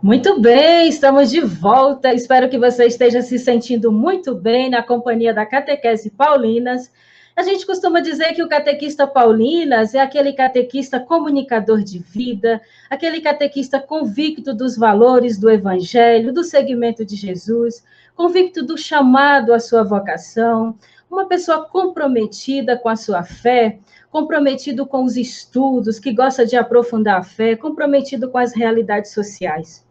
Muito bem, estamos de volta. Espero que você esteja se sentindo muito bem na companhia da Catequese Paulinas. A gente costuma dizer que o catequista Paulinas é aquele catequista comunicador de vida, aquele catequista convicto dos valores do Evangelho, do seguimento de Jesus, convicto do chamado à sua vocação, uma pessoa comprometida com a sua fé, comprometido com os estudos, que gosta de aprofundar a fé, comprometido com as realidades sociais.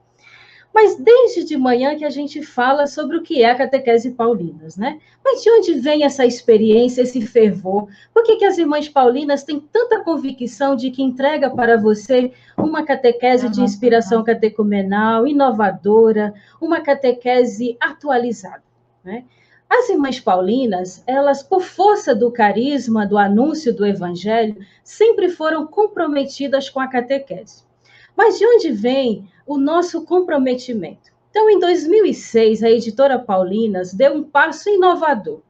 Mas desde de manhã que a gente fala sobre o que é a catequese paulinas, né? Mas de onde vem essa experiência, esse fervor? Por que as irmãs paulinas têm tanta convicção de que entrega para você uma catequese de inspiração catecumenal, inovadora, uma catequese atualizada, né? As irmãs paulinas, elas, por força do carisma, do anúncio do evangelho, sempre foram comprometidas com a catequese. Mas de onde vem o nosso comprometimento? Então, em 2006, a editora Paulinas deu um passo inovador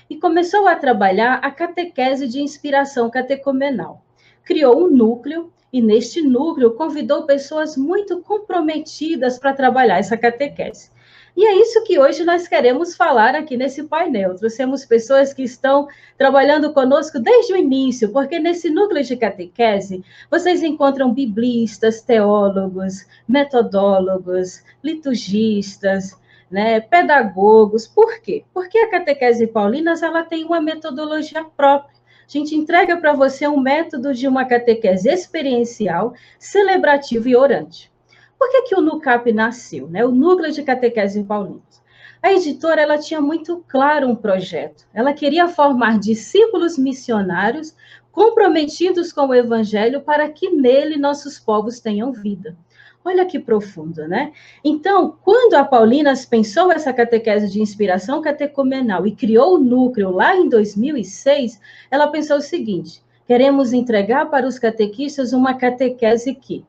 e começou a trabalhar a catequese de inspiração catecumenal. Criou um núcleo e, neste núcleo, convidou pessoas muito comprometidas para trabalhar essa catequese. E é isso que hoje nós queremos falar aqui nesse painel. Trouxemos pessoas que estão trabalhando conosco desde o início, porque nesse núcleo de catequese vocês encontram biblistas, teólogos, metodólogos, liturgistas, né, pedagogos. Por quê? Porque a catequese Paulinas ela tem uma metodologia própria. A gente entrega para você um método de uma catequese experiencial, celebrativa e orante. Por que o NUCAP nasceu, né? O Núcleo de Catequese Paulinas? A editora ela tinha muito claro um projeto. Ela queria formar discípulos missionários comprometidos com o Evangelho para que nele nossos povos tenham vida. Olha que profundo, né? Então, quando a Paulinas pensou essa catequese de inspiração catecumenal e criou o núcleo lá em 2006, ela pensou o seguinte: queremos entregar para os catequistas uma catequese que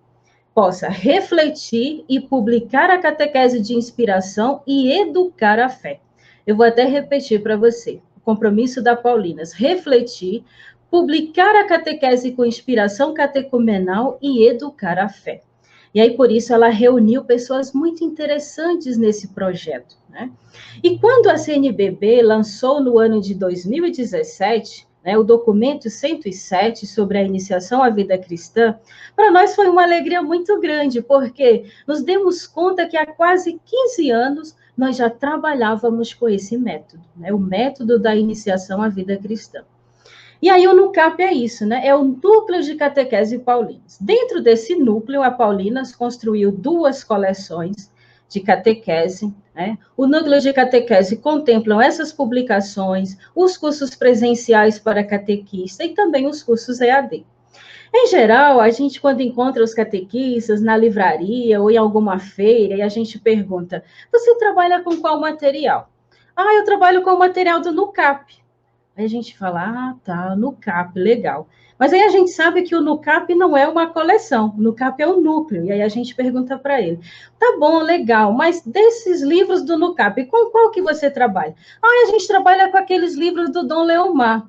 possa refletir e publicar a catequese de inspiração e educar a fé. Eu vou até repetir para você. O compromisso da Paulinas: refletir, publicar a catequese com inspiração catecumenal e educar a fé. E aí, por isso, ela reuniu pessoas muito interessantes nesse projeto, né? E quando a CNBB lançou no ano de 2017, né, o documento 107 sobre a iniciação à vida cristã, para nós foi uma alegria muito grande, porque nos demos conta que há quase 15 anos nós já trabalhávamos com esse método, né, o método da iniciação à vida cristã. E aí o NUCAP é isso, né? É o Núcleo de Catequese Paulinas. Dentro desse núcleo, a Paulinas construiu 2 coleções de catequese, né? O Núcleo de Catequese contemplam essas publicações, os cursos presenciais para catequista e também os cursos EAD. Em geral, a gente, quando encontra os catequistas na livraria ou em alguma feira, e a gente pergunta: você trabalha com qual material? Ah, eu trabalho com o material do NUCAP. Aí a gente fala: ah, tá, NUCAP, legal. Mas aí a gente sabe que o NUCAP não é uma coleção, o NUCAP é um núcleo. E aí a gente pergunta para ele: tá bom, legal, mas desses livros do NUCAP, com qual que você trabalha? Ah, a gente trabalha com aqueles livros do Dom Leomar.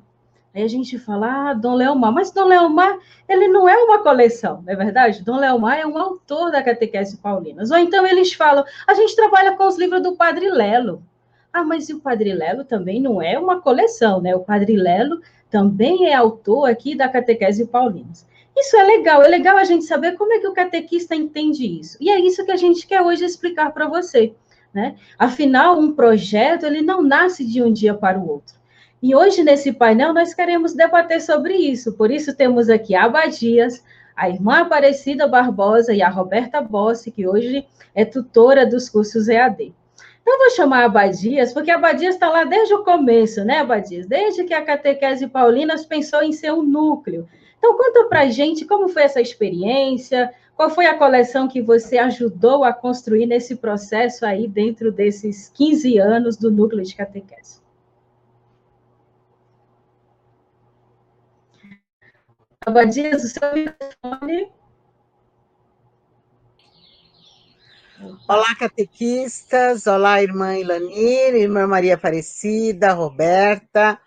Aí a gente fala: ah, Dom Leomar, mas Dom Leomar, ele não é uma coleção, não é verdade? Dom Leomar é um autor da Catequese Paulinas. Ou então eles falam: a gente trabalha com os livros do Padre Lelo. Ah, mas e o Padre Lelo também não é uma coleção, né? O Padre Lelo também é autor aqui da Catequese Paulinas. Isso é legal a gente saber como é que o catequista entende isso. E é isso que a gente quer hoje explicar para você, né? Afinal, um projeto, ele não nasce de um dia para o outro. E hoje, nesse painel, nós queremos debater sobre isso. Por isso, temos aqui a Abadias, a irmã Aparecida Barbosa e a Roberta Bossi, que hoje é tutora dos cursos EAD. Então, eu vou chamar a Abadias, porque a Abadias está lá desde o começo, né, Abadias? Desde que a Catequese Paulinas pensou em ser um núcleo. Então, conta para a gente como foi essa experiência, qual foi a coleção que você ajudou a construir nesse processo aí, dentro desses 15 anos do núcleo de catequese. Abadias, o seu microfone. Olá, catequistas, olá, irmã Ilanir, irmã Maria Aparecida, Roberta,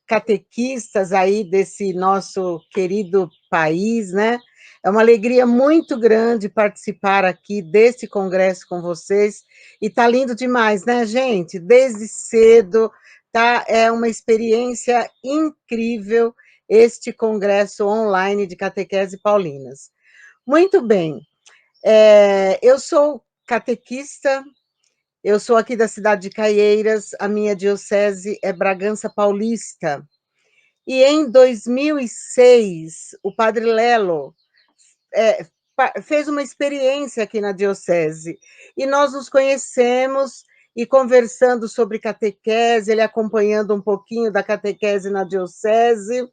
catequistas aí desse nosso querido país, né? É uma alegria muito grande participar aqui desse congresso com vocês. E tá lindo demais, né, gente? Desde cedo, tá? É uma experiência incrível este congresso online de catequese paulinas. Muito bem. Eu sou catequista, eu sou aqui da cidade de Caieiras, a minha diocese é Bragança Paulista. E em 2006, o padre Lelo fez uma experiência aqui na diocese, e nós nos conhecemos e conversando sobre catequese, ele acompanhando um pouquinho da catequese na diocese,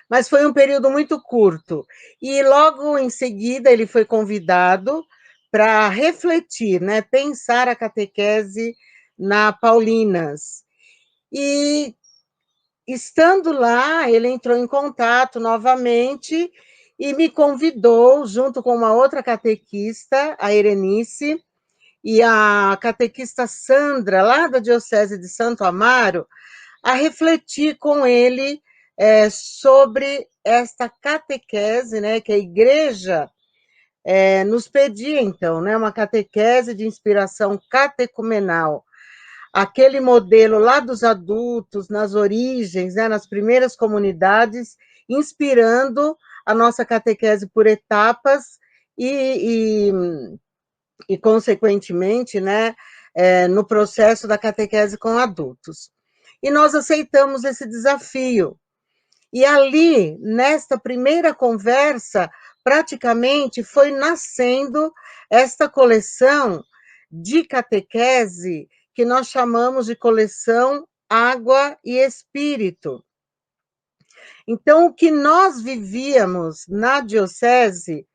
mas foi um período muito curto. E logo em seguida ele foi convidado para refletir, né, pensar a catequese na Paulinas. E estando lá, ele entrou em contato novamente e me convidou, junto com uma outra catequista, a Erenice, e a catequista Sandra, lá da Diocese de Santo Amaro, a refletir com ele sobre esta catequese, né, que a Igreja nos pedia, então, né, uma catequese de inspiração catecumenal, aquele modelo lá dos adultos, nas origens, né, nas primeiras comunidades, inspirando a nossa catequese por etapas e consequentemente, né, no processo da catequese com adultos. E nós aceitamos esse desafio. E ali, nesta primeira conversa, praticamente foi nascendo esta coleção de catequese que nós chamamos de coleção Água e Espírito. Então, o que nós vivíamos na diocese,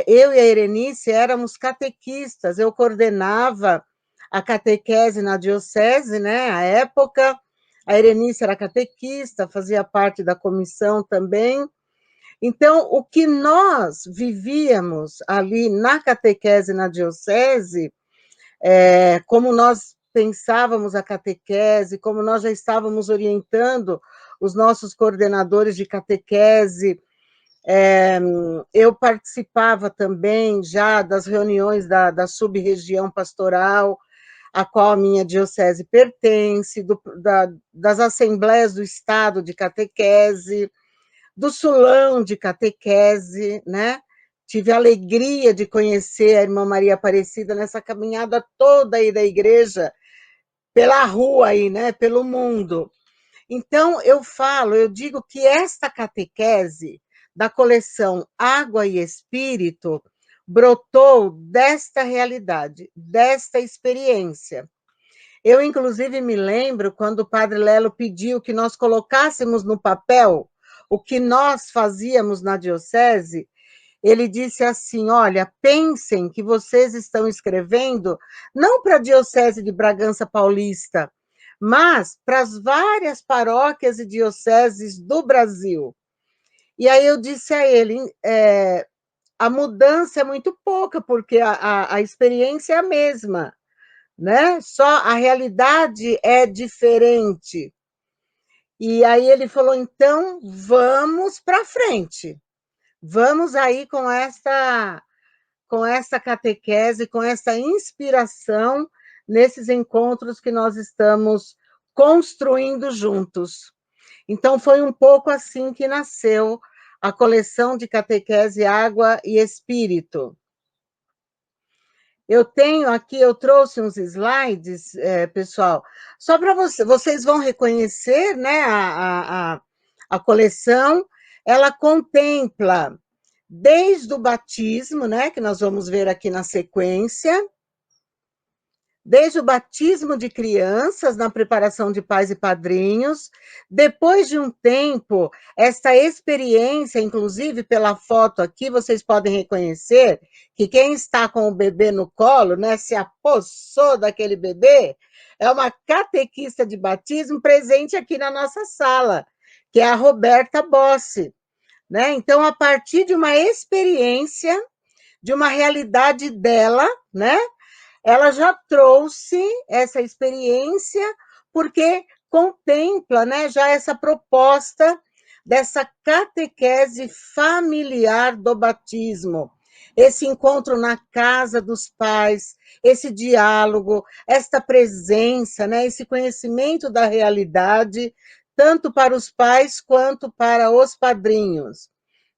eu e a Erenice éramos catequistas, eu coordenava a catequese na diocese, né, à época, a Erenice era catequista, fazia parte da comissão também. Então, o que nós vivíamos ali na catequese na diocese, como nós pensávamos a catequese, como nós já estávamos orientando os nossos coordenadores de catequese, eu participava também já das reuniões da sub-região pastoral, a qual a minha diocese pertence, das assembleias do Estado de catequese, do Sulão de catequese, né? Tive a alegria de conhecer a irmã Maria Aparecida nessa caminhada toda aí da igreja, pela rua aí, né? Pelo mundo. Então, eu digo que esta catequese da coleção Água e Espírito brotou desta realidade, desta experiência. Eu, inclusive, me lembro quando o padre Lelo pediu que nós colocássemos no papel o que nós fazíamos na diocese, ele disse assim, olha, pensem que vocês estão escrevendo não para a diocese de Bragança Paulista, mas para as várias paróquias e dioceses do Brasil. E aí eu disse a ele, a mudança é muito pouca, porque a experiência é a mesma, né? Só a realidade é diferente. E aí ele falou, então, vamos para frente. Vamos aí com essa catequese, com essa inspiração nesses encontros que nós estamos construindo juntos. Então, foi um pouco assim que nasceu a coleção de catequese Água e Espírito. Eu tenho aqui, eu trouxe uns slides, pessoal, só para vocês vão reconhecer, né, a coleção, ela contempla desde o batismo, né, que nós vamos ver aqui na sequência, desde o batismo de crianças, na preparação de pais e padrinhos, depois de um tempo, esta experiência, inclusive pela foto aqui, vocês podem reconhecer que quem está com o bebê no colo, né, se apossou daquele bebê, é uma catequista de batismo presente aqui na nossa sala, que é a Roberta Bossi, né? Então, a partir de uma experiência, de uma realidade dela, né? Ela já trouxe essa experiência, porque contempla, né, já essa proposta dessa catequese familiar do batismo. Esse encontro na casa dos pais, esse diálogo, esta presença, né, esse conhecimento da realidade, tanto para os pais quanto para os padrinhos,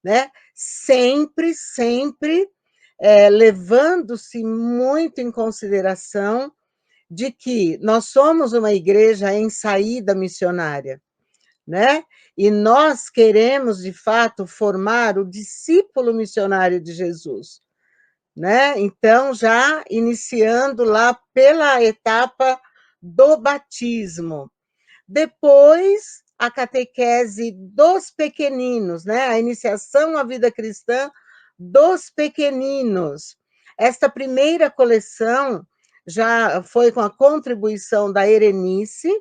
né? Sempre, sempre levando-se muito em consideração de que nós somos uma igreja em saída missionária, né? E nós queremos, de fato, formar o discípulo missionário de Jesus, né? Então, já iniciando lá pela etapa do batismo. Depois, a catequese dos pequeninos, né? A iniciação à vida cristã dos pequeninos. Esta primeira coleção já foi com a contribuição da Erenice,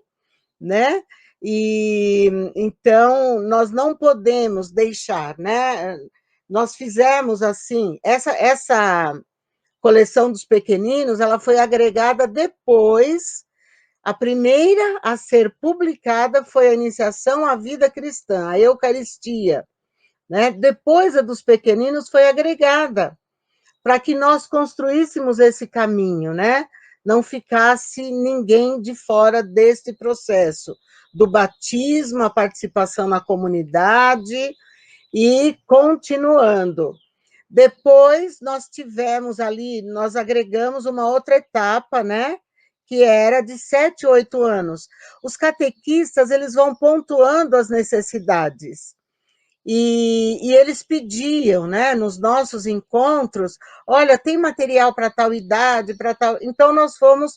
né? E então nós não podemos deixar, né? Nós fizemos assim, essa coleção dos pequeninos, ela foi agregada depois. A primeira a ser publicada foi a iniciação à vida cristã, a Eucaristia, né? Depois a dos pequeninos foi agregada, para que nós construíssemos esse caminho, né? Não ficasse ninguém de fora deste processo, do batismo, a participação na comunidade e continuando. Depois nós tivemos ali, nós agregamos uma outra etapa, né? Que era de 7, 8 anos. Os catequistas, eles vão pontuando as necessidades. E eles pediam, né, nos nossos encontros, olha, tem material para tal idade, para tal... Então, nós fomos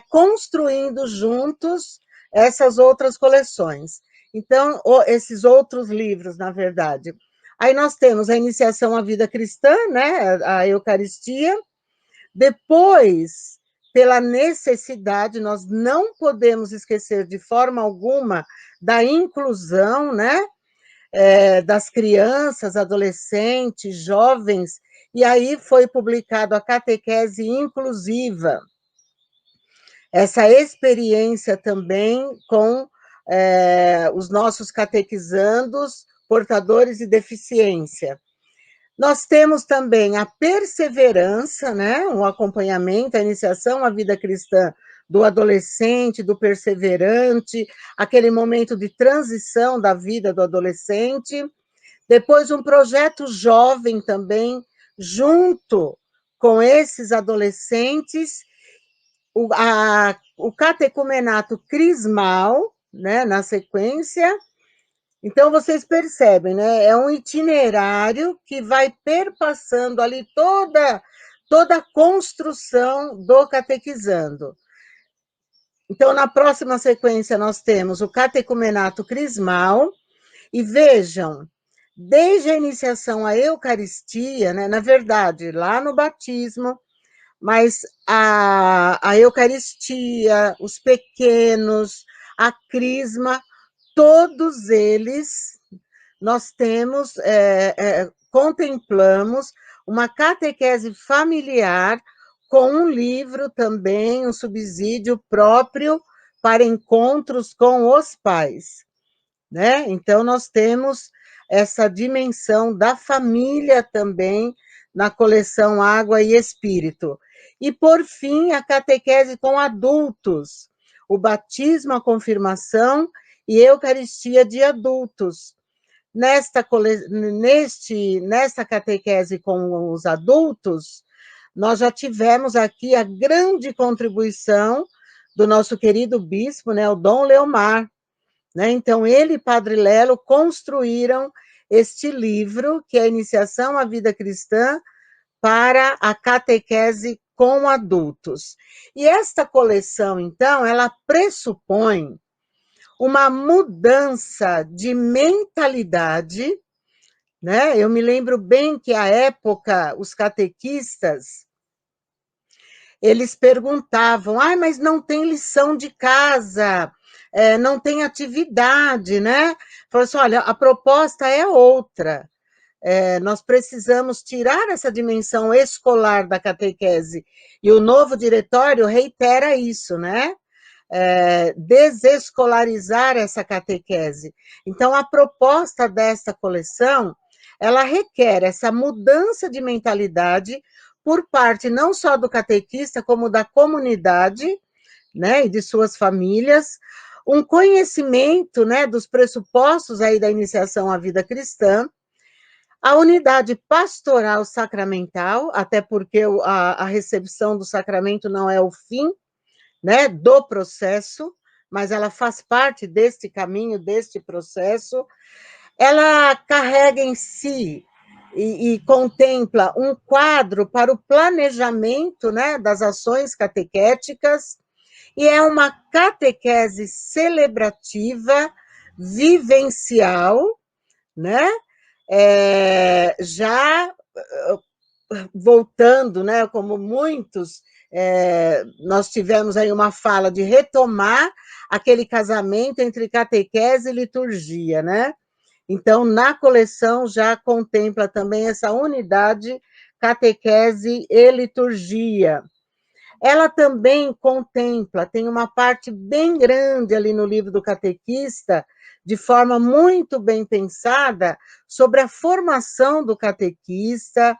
construindo juntos essas outras coleções. Então, esses outros livros, na verdade. Aí nós temos a iniciação à vida cristã, né, a Eucaristia. Depois, pela necessidade, nós não podemos esquecer de forma alguma da inclusão, né, das crianças, adolescentes, jovens, e aí foi publicado a catequese inclusiva. Essa experiência também com os nossos catequizandos, portadores de deficiência. Nós temos também a perseverança, né? Um acompanhamento, a iniciação à vida cristã do adolescente, do perseverante, aquele momento de transição da vida do adolescente. Depois, um projeto jovem também, junto com esses adolescentes, o catecumenato crismal, né, na sequência. Então, vocês percebem, né? É um itinerário que vai perpassando ali toda a construção do catequizando. Então, na próxima sequência, nós temos o catecumenato crismal, e vejam, desde a iniciação à Eucaristia, né? Na verdade, lá no batismo, mas a Eucaristia, os pequenos, a crisma, todos eles, nós temos, contemplamos uma catequese familiar com um livro também, um subsídio próprio para encontros com os pais, né? Então, nós temos essa dimensão da família também na coleção Água e Espírito. E, por fim, a catequese com adultos, o batismo, a confirmação e Eucaristia de adultos. Nesta catequese com os adultos, nós já tivemos aqui a grande contribuição do nosso querido bispo, né, o Dom Leomar, né? Então, ele e Padre Lelo construíram este livro, que é a Iniciação à Vida Cristã para a catequese com adultos. E esta coleção, então, ela pressupõe uma mudança de mentalidade, né? Eu me lembro bem que, à época, os catequistas, eles perguntavam, mas não tem lição de casa, não tem atividade, né? Falaram assim, olha, a proposta é outra. Nós precisamos tirar essa dimensão escolar da catequese, e o novo diretório reitera isso, né? desescolarizar essa catequese. Então, a proposta desta coleção, ela requer essa mudança de mentalidade por parte não só do catequista, como da comunidade, né, e de suas famílias, um conhecimento, né, dos pressupostos aí da iniciação à vida cristã, a unidade pastoral sacramental, até porque a recepção do sacramento não é o fim, né, do processo, mas ela faz parte deste caminho, deste processo. Ela carrega em si e contempla um quadro para o planejamento, né, das ações catequéticas, e é uma catequese celebrativa, vivencial, né? Já voltando, né, como muitos, nós tivemos aí uma fala de retomar aquele casamento entre catequese e liturgia, né? Então, na coleção já contempla também essa unidade catequese e liturgia. Ela também contempla, tem uma parte bem grande ali no livro do catequista, de forma muito bem pensada, sobre a formação do catequista,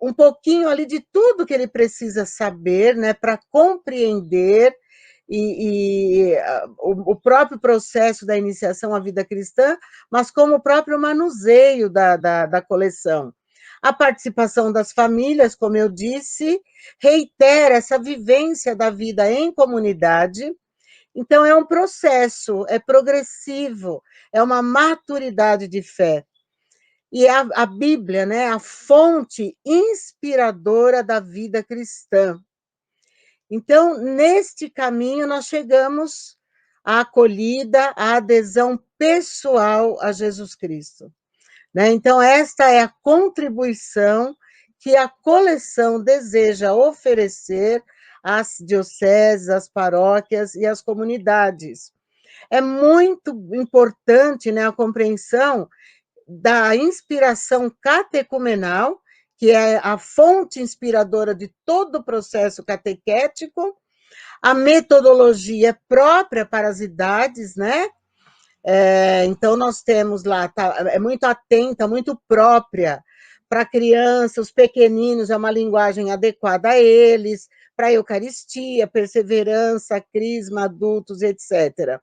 um pouquinho ali de tudo que ele precisa saber, né, para compreender o próprio processo da iniciação à vida cristã, mas como o próprio manuseio da coleção. A participação das famílias, como eu disse, reitera essa vivência da vida em comunidade. Então, é um processo, é progressivo, é uma maturidade de fé. E a Bíblia, né, a fonte inspiradora da vida cristã. Então, neste caminho, nós chegamos à acolhida, à adesão pessoal a Jesus Cristo. Né? Então, esta é a contribuição que a coleção deseja oferecer às dioceses, às paróquias e às comunidades. É muito importante, né, a compreensão da inspiração catecumenal, que é a fonte inspiradora de todo o processo catequético, a metodologia própria para as idades, né? Então, nós temos lá, é muito atenta, muito própria para crianças, os pequeninos, é uma linguagem adequada a eles, para a Eucaristia, perseverança, crisma, adultos, etc.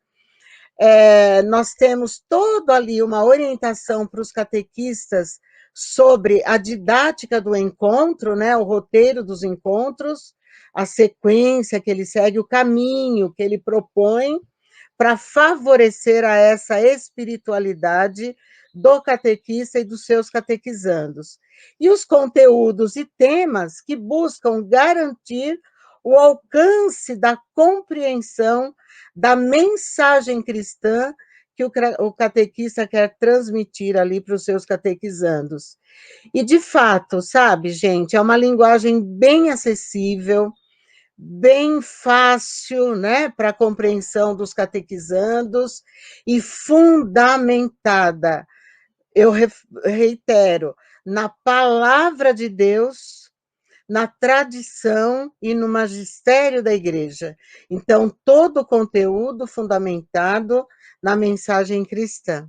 Nós temos todo ali uma orientação para os catequistas sobre a didática do encontro, né, o roteiro dos encontros, a sequência que ele segue, o caminho que ele propõe para favorecer a essa espiritualidade do catequista e dos seus catequizandos. E os conteúdos e temas que buscam garantir o alcance da compreensão da mensagem cristã que o catequista quer transmitir ali para os seus catequizandos. E, de fato, sabe, gente, é uma linguagem bem acessível, bem fácil, né, para a compreensão dos catequizandos e fundamentada, eu reitero, na palavra de Deus, na tradição e no magistério da igreja. Então, todo o conteúdo fundamentado na mensagem cristã.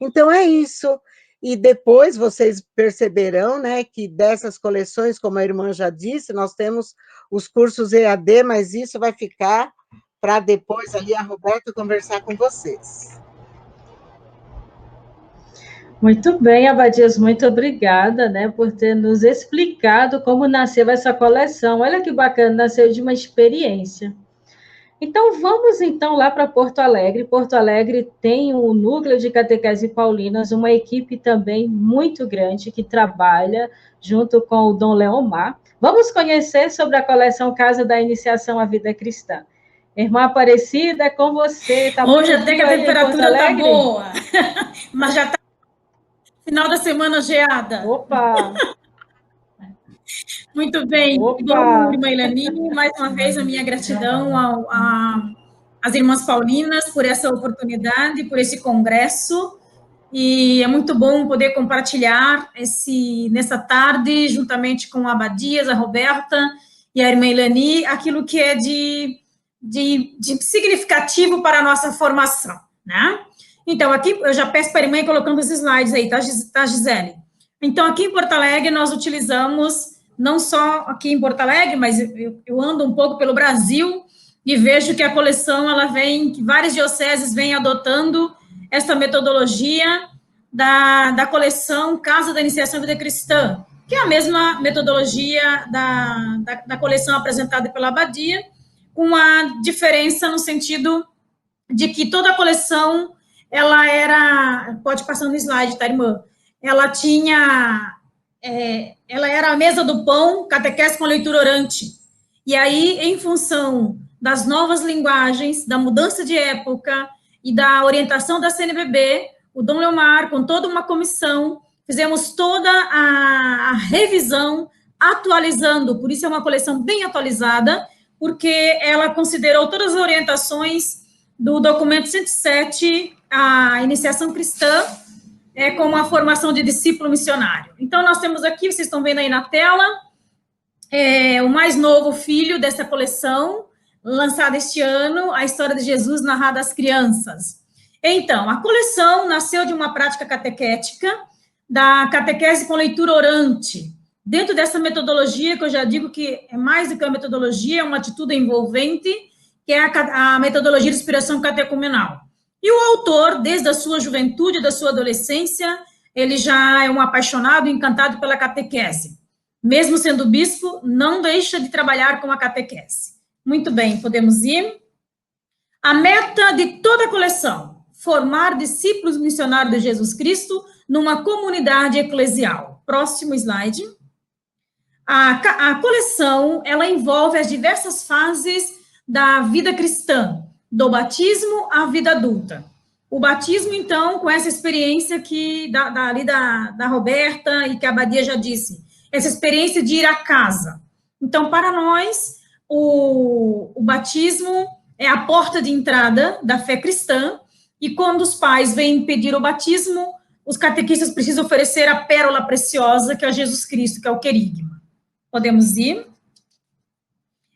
Então, é isso. E depois vocês perceberão, né, que dessas coleções, como a irmã já disse, nós temos os cursos EAD, mas isso vai ficar para depois ali a Roberta conversar com vocês. Muito bem, Abadias, muito obrigada, né, por ter nos explicado como nasceu essa coleção. Olha que bacana, nasceu de uma experiência. Então, vamos então lá para Porto Alegre. Porto Alegre tem um núcleo de catequese paulinas, uma equipe também muito grande que trabalha junto com o Dom Leomar. Vamos conhecer sobre a coleção Casa da Iniciação à Vida Cristã. Irmã Aparecida, é com você. Tá hoje até que a temperatura está boa, mas já está final da semana geada. Opa! Muito bem, bom, irmã Elani, mais uma vez a minha gratidão às irmãs paulinas por essa oportunidade, por esse congresso, e é muito bom poder compartilhar nessa tarde, juntamente com a Abadias, a Roberta, e a irmã Elani aquilo que é de significativo para a nossa formação, né? Então, aqui, eu já peço para a irmã ir colocando os slides aí, tá, Gisele? Então, aqui em Porto Alegre, nós utilizamos, não só aqui em Porto Alegre, mas eu ando um pouco pelo Brasil e vejo que a coleção, ela vem, que várias dioceses vêm adotando essa metodologia da coleção Casa da Iniciação à Vida Cristã, que é a mesma metodologia da coleção apresentada pela Abadia, com uma diferença no sentido de que toda a coleção, ela era, pode passar no slide, tá, irmã? Ela tinha, ela era a mesa do pão, catequese com leitura orante. E aí, em função das novas linguagens, da mudança de época e da orientação da CNBB, o Dom Leomar, com toda uma comissão, fizemos toda a revisão, atualizando, por isso é uma coleção bem atualizada, porque ela considerou todas as orientações do documento 107, a iniciação cristã, como a formação de discípulo missionário. Então, nós temos aqui, vocês estão vendo aí na tela, o mais novo filho dessa coleção, lançada este ano, a história de Jesus narrada às crianças. Então, a coleção nasceu de uma prática catequética, da catequese com leitura orante. Dentro dessa metodologia, que eu já digo que é mais do que uma metodologia, é uma atitude envolvente, que é a metodologia de inspiração catecumenal. E o autor, desde a sua juventude, da sua adolescência, ele já é um apaixonado e encantado pela catequese. Mesmo sendo bispo, não deixa de trabalhar com a catequese. Muito bem, podemos ir. A meta de toda a coleção, formar discípulos missionários de Jesus Cristo numa comunidade eclesial. Próximo slide. A coleção, ela envolve as diversas fases da vida cristã, do batismo à vida adulta. O batismo, então, com essa experiência que da Roberta e que a Abadia já disse, essa experiência de ir à casa. Então, para nós, o batismo é a porta de entrada da fé cristã, e quando os pais vêm pedir o batismo, os catequistas precisam oferecer a pérola preciosa, que é Jesus Cristo, que é o querigma. Podemos ir?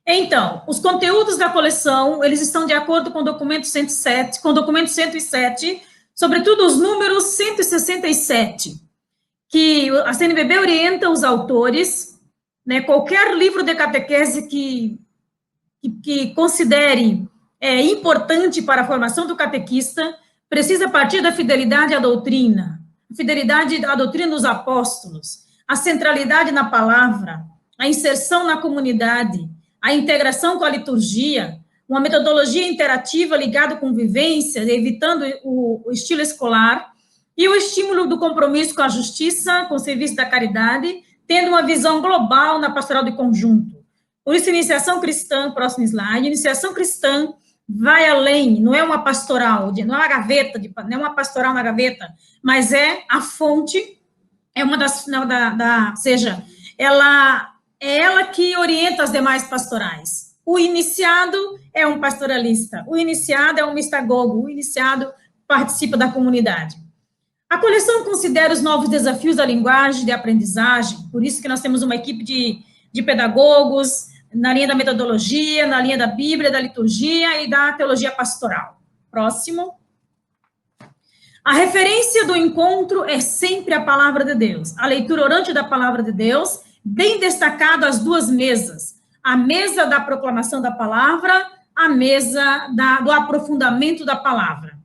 Então, os conteúdos da coleção, eles estão de acordo com o documento 107, com o documento 107, sobretudo os números 167, que a CNBB orienta os autores, né, qualquer livro de catequese que considere importante para a formação do catequista, precisa partir da fidelidade à doutrina, fidelidade à doutrina dos apóstolos, a centralidade na palavra, a inserção na comunidade, a integração com a liturgia, uma metodologia interativa ligada com vivência, evitando o estilo escolar, e o estímulo do compromisso com a justiça, com o serviço da caridade, tendo uma visão global na pastoral de conjunto. Por isso, iniciação cristã, próximo slide, iniciação cristã vai além, não é uma pastoral, não é uma gaveta, não é uma pastoral na gaveta, mas é a fonte, é uma das, seja, é ela que orienta as demais pastorais. O iniciado é um pastoralista, o iniciado é um mistagogo, o iniciado participa da comunidade. A coleção considera os novos desafios da linguagem, de aprendizagem, por isso que nós temos uma equipe de pedagogos, na linha da metodologia, na linha da Bíblia, da liturgia e da teologia pastoral. Próximo. A referência do encontro é sempre a palavra de Deus. A leitura orante da palavra de Deus, bem destacado as duas mesas. A mesa da proclamação da palavra, a mesa do aprofundamento da palavra.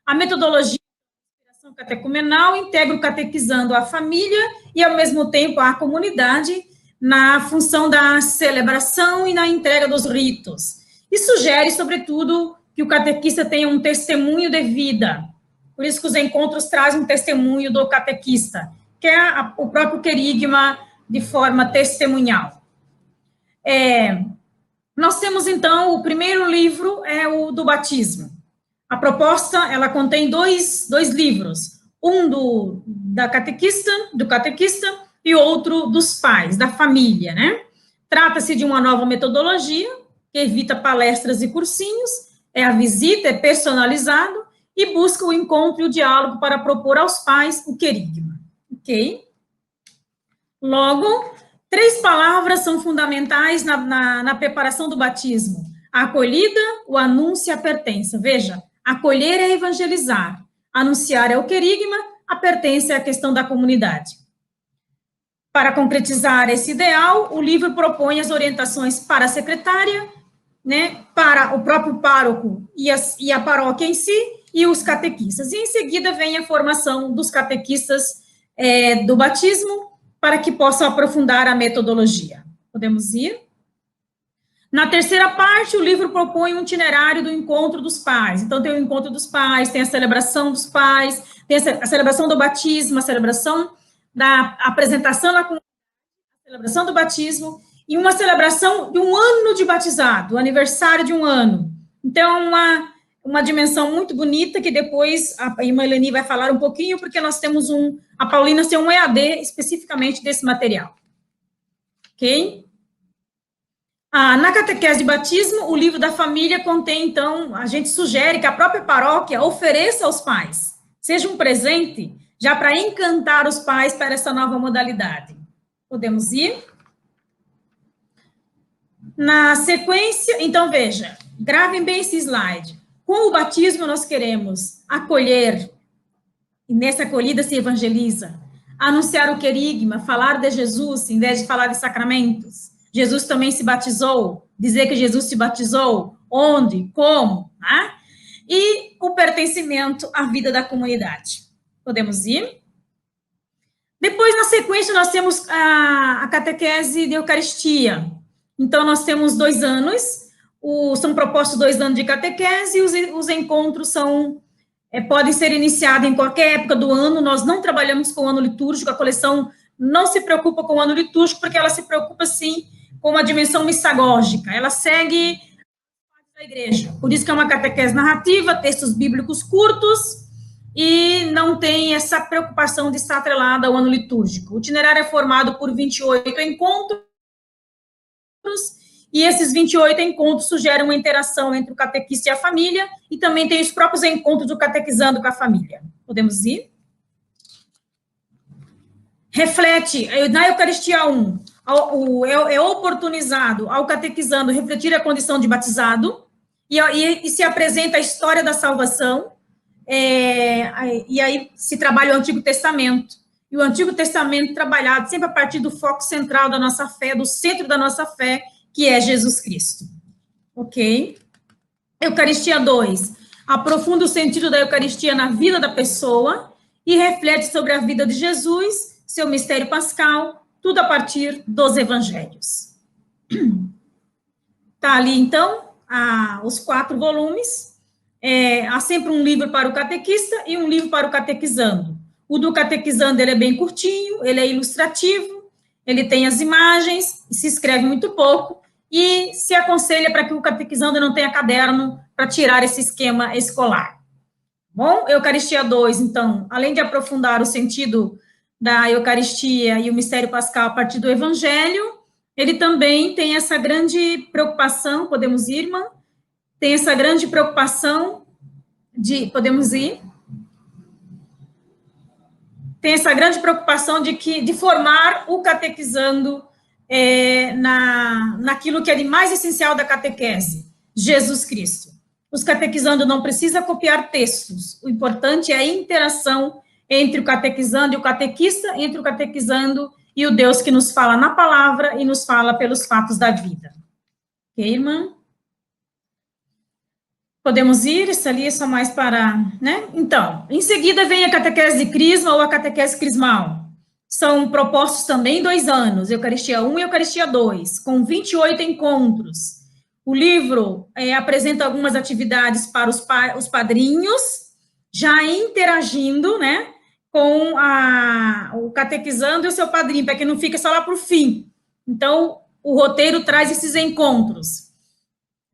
A metodologia da inspiração catecumenal integra o catequizando a família e, ao mesmo tempo, a comunidade, na função da celebração e na entrega dos ritos. E sugere, sobretudo, que o catequista tenha um testemunho de vida. Por isso que os encontros trazem um testemunho do catequista, que é o próprio querigma de forma testemunhal. Nós temos, então, o primeiro livro é o do batismo. A proposta, ela contém dois livros, um do catequista, e outro dos pais, da família, né? Trata-se de uma nova metodologia, que evita palestras e cursinhos, a visita, é personalizado, e busca o encontro e o diálogo para propor aos pais o querigma, ok? Logo, 3 palavras são fundamentais na preparação do batismo: a acolhida, o anúncio e a pertença. Veja, acolher é evangelizar, anunciar é o querigma, a pertença é a questão da comunidade. Para concretizar esse ideal, o livro propõe as orientações para a secretária, né, para o próprio pároco e a paróquia em si, e os catequistas. E em seguida vem a formação dos catequistas do batismo, para que possam aprofundar a metodologia. Podemos ir? Na terceira parte, o livro propõe um itinerário do encontro dos pais. Então, tem o encontro dos pais, tem a celebração dos pais, tem a celebração do batismo, a celebração da apresentação na comunidade, a celebração do batismo, e uma celebração de um ano de batizado, o aniversário de um ano. Então, uma dimensão muito bonita, que depois a irmã Eleni vai falar um pouquinho, porque nós temos a Paulinas tem um EAD especificamente desse material. Ok? Na catequese de batismo, o livro da família contém, então, a gente sugere que a própria paróquia ofereça aos pais, seja um presente, já para encantar os pais para essa nova modalidade. Podemos ir? Na sequência, então, veja, gravem bem esse slide. Com o batismo, nós queremos acolher, e nessa acolhida se evangeliza, anunciar o querigma, falar de Jesus, em vez de falar de sacramentos. Jesus também se batizou, dizer que Jesus se batizou, onde, como, né? E o pertencimento à vida da comunidade. Podemos ir? Depois, na sequência, nós temos a catequese de Eucaristia. Então, nós temos 2 anos, são propostos 2 anos de catequese, e os encontros podem ser iniciados em qualquer época do ano. Nós não trabalhamos com o ano litúrgico, a coleção não se preocupa com o ano litúrgico, porque ela se preocupa, sim, com uma dimensão missagógica. Ela segue a igreja. Por isso que é uma catequese narrativa, textos bíblicos curtos, e não tem essa preocupação de estar atrelada ao ano litúrgico. O itinerário é formado por 28 encontros, e esses 28 encontros sugerem uma interação entre o catequista e a família, e também tem os próprios encontros do catequizando com a família. Podemos ir? Reflete, na Eucaristia 1, é oportunizado ao catequizando refletir a condição de batizado, e se apresenta a história da salvação, e aí se trabalha o Antigo Testamento. E o Antigo Testamento trabalhado sempre a partir do foco central da nossa fé, do centro da nossa fé, que é Jesus Cristo. Ok? Eucaristia 2. Aprofunda o sentido da Eucaristia na vida da pessoa e reflete sobre a vida de Jesus, seu mistério pascal, tudo a partir dos evangelhos. Tá ali, então, os 4 volumes. Há sempre um livro para o catequista e um livro para o catequizando. O do catequizando, ele é bem curtinho, ele é ilustrativo, ele tem as imagens, se escreve muito pouco, e se aconselha para que o catequizando não tenha caderno para tirar esse esquema escolar. Bom, Eucaristia 2, então, além de aprofundar o sentido da Eucaristia e o mistério pascal a partir do Evangelho, ele também tem essa grande preocupação, podemos ir, irmã? Tem essa grande preocupação podemos ir? Tem essa grande preocupação de formar o catequizando naquilo que é de mais essencial da catequese, Jesus Cristo. Os catequizando não precisam copiar textos, o importante é a interação entre o catequizando e o catequista, entre o catequizando e o Deus que nos fala na palavra e nos fala pelos fatos da vida. Ok, irmã? Podemos ir, isso ali é só mais para, né? Então, em seguida vem a catequese de crisma ou a catequese crismal. São propostos também 2 anos, Eucaristia 1 e Eucaristia 2, com 28 encontros. O livro apresenta algumas atividades para os padrinhos, já interagindo, né, com o catequizando e o seu padrinho, para que não fique só lá para o fim. Então, o roteiro traz esses encontros.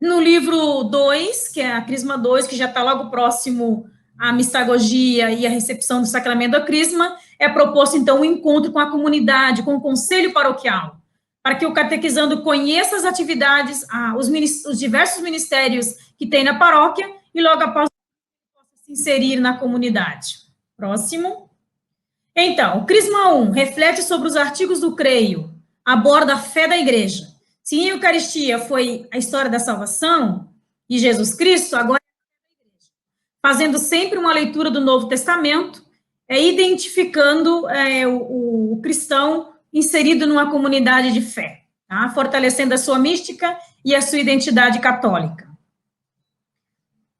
No livro 2, que é a Crisma 2, que já está logo próximo à mistagogia e à recepção do sacramento da Crisma, é proposto, então, um encontro com a comunidade, com o conselho paroquial, para que o catequizando conheça as atividades, os diversos ministérios que tem na paróquia, e logo após possa se inserir na comunidade. Próximo. Então, o Crisma 1 reflete sobre os artigos do creio, aborda a fé da igreja. Se em Eucaristia foi a história da salvação e Jesus Cristo, agora fazendo sempre uma leitura do Novo Testamento, identificando o cristão inserido numa comunidade de fé, tá? Fortalecendo a sua mística e a sua identidade católica.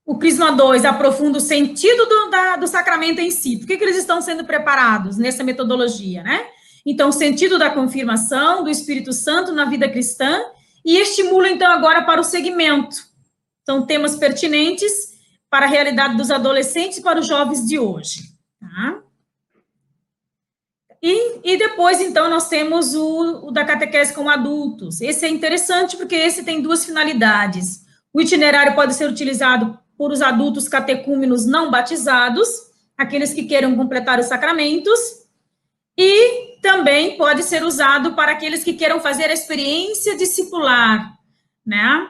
O Crisma 2 aprofunda o sentido do sacramento em si. Por que eles estão sendo preparados nessa metodologia, né? Então, o sentido da confirmação do Espírito Santo na vida cristã e estimula, então, agora para o segmento. São temas pertinentes para a realidade dos adolescentes e para os jovens de hoje, tá? E depois, então, nós temos o da catequese com adultos. Esse é interessante porque esse tem duas finalidades. O itinerário pode ser utilizado por os adultos catecúmenos não batizados, aqueles que queiram completar os sacramentos, e também pode ser usado para aqueles que queiram fazer a experiência discipular, né?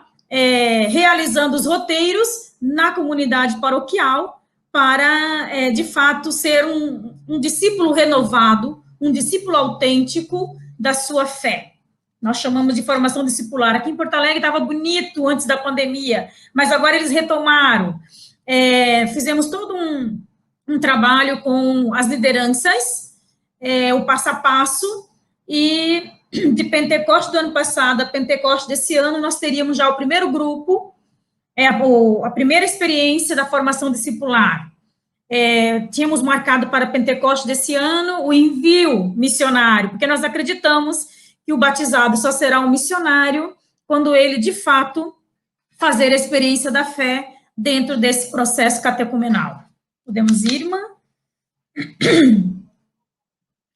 Realizando os roteiros na comunidade paroquial para, de fato, ser um discípulo renovado, um discípulo autêntico da sua fé. Nós chamamos de formação discipular. Aqui em Porto Alegre estava bonito antes da pandemia, mas agora eles retomaram. Fizemos todo um trabalho com as lideranças, o passo a passo, e de Pentecoste do ano passado a Pentecoste desse ano, nós teríamos já o primeiro grupo, a primeira experiência da formação discipular. Tínhamos marcado para Pentecoste desse ano o envio missionário, porque nós acreditamos que o batizado só será um missionário quando ele, de fato, fazer a experiência da fé dentro desse processo catecumenal. Podemos ir, irmã?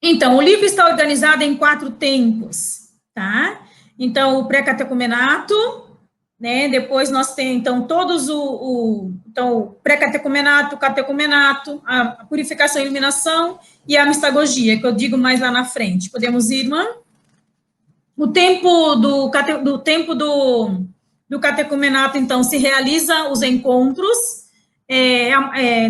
Então, o livro está organizado em 4 tempos, tá? Então, o pré-catecumenato, né? Depois nós temos, então, todos então, pré-catecumenato, catecumenato, a purificação e iluminação e a mistagogia, que eu digo mais lá na frente. Podemos ir, irmã? O tempo do catecumenato, então, se realiza os encontros.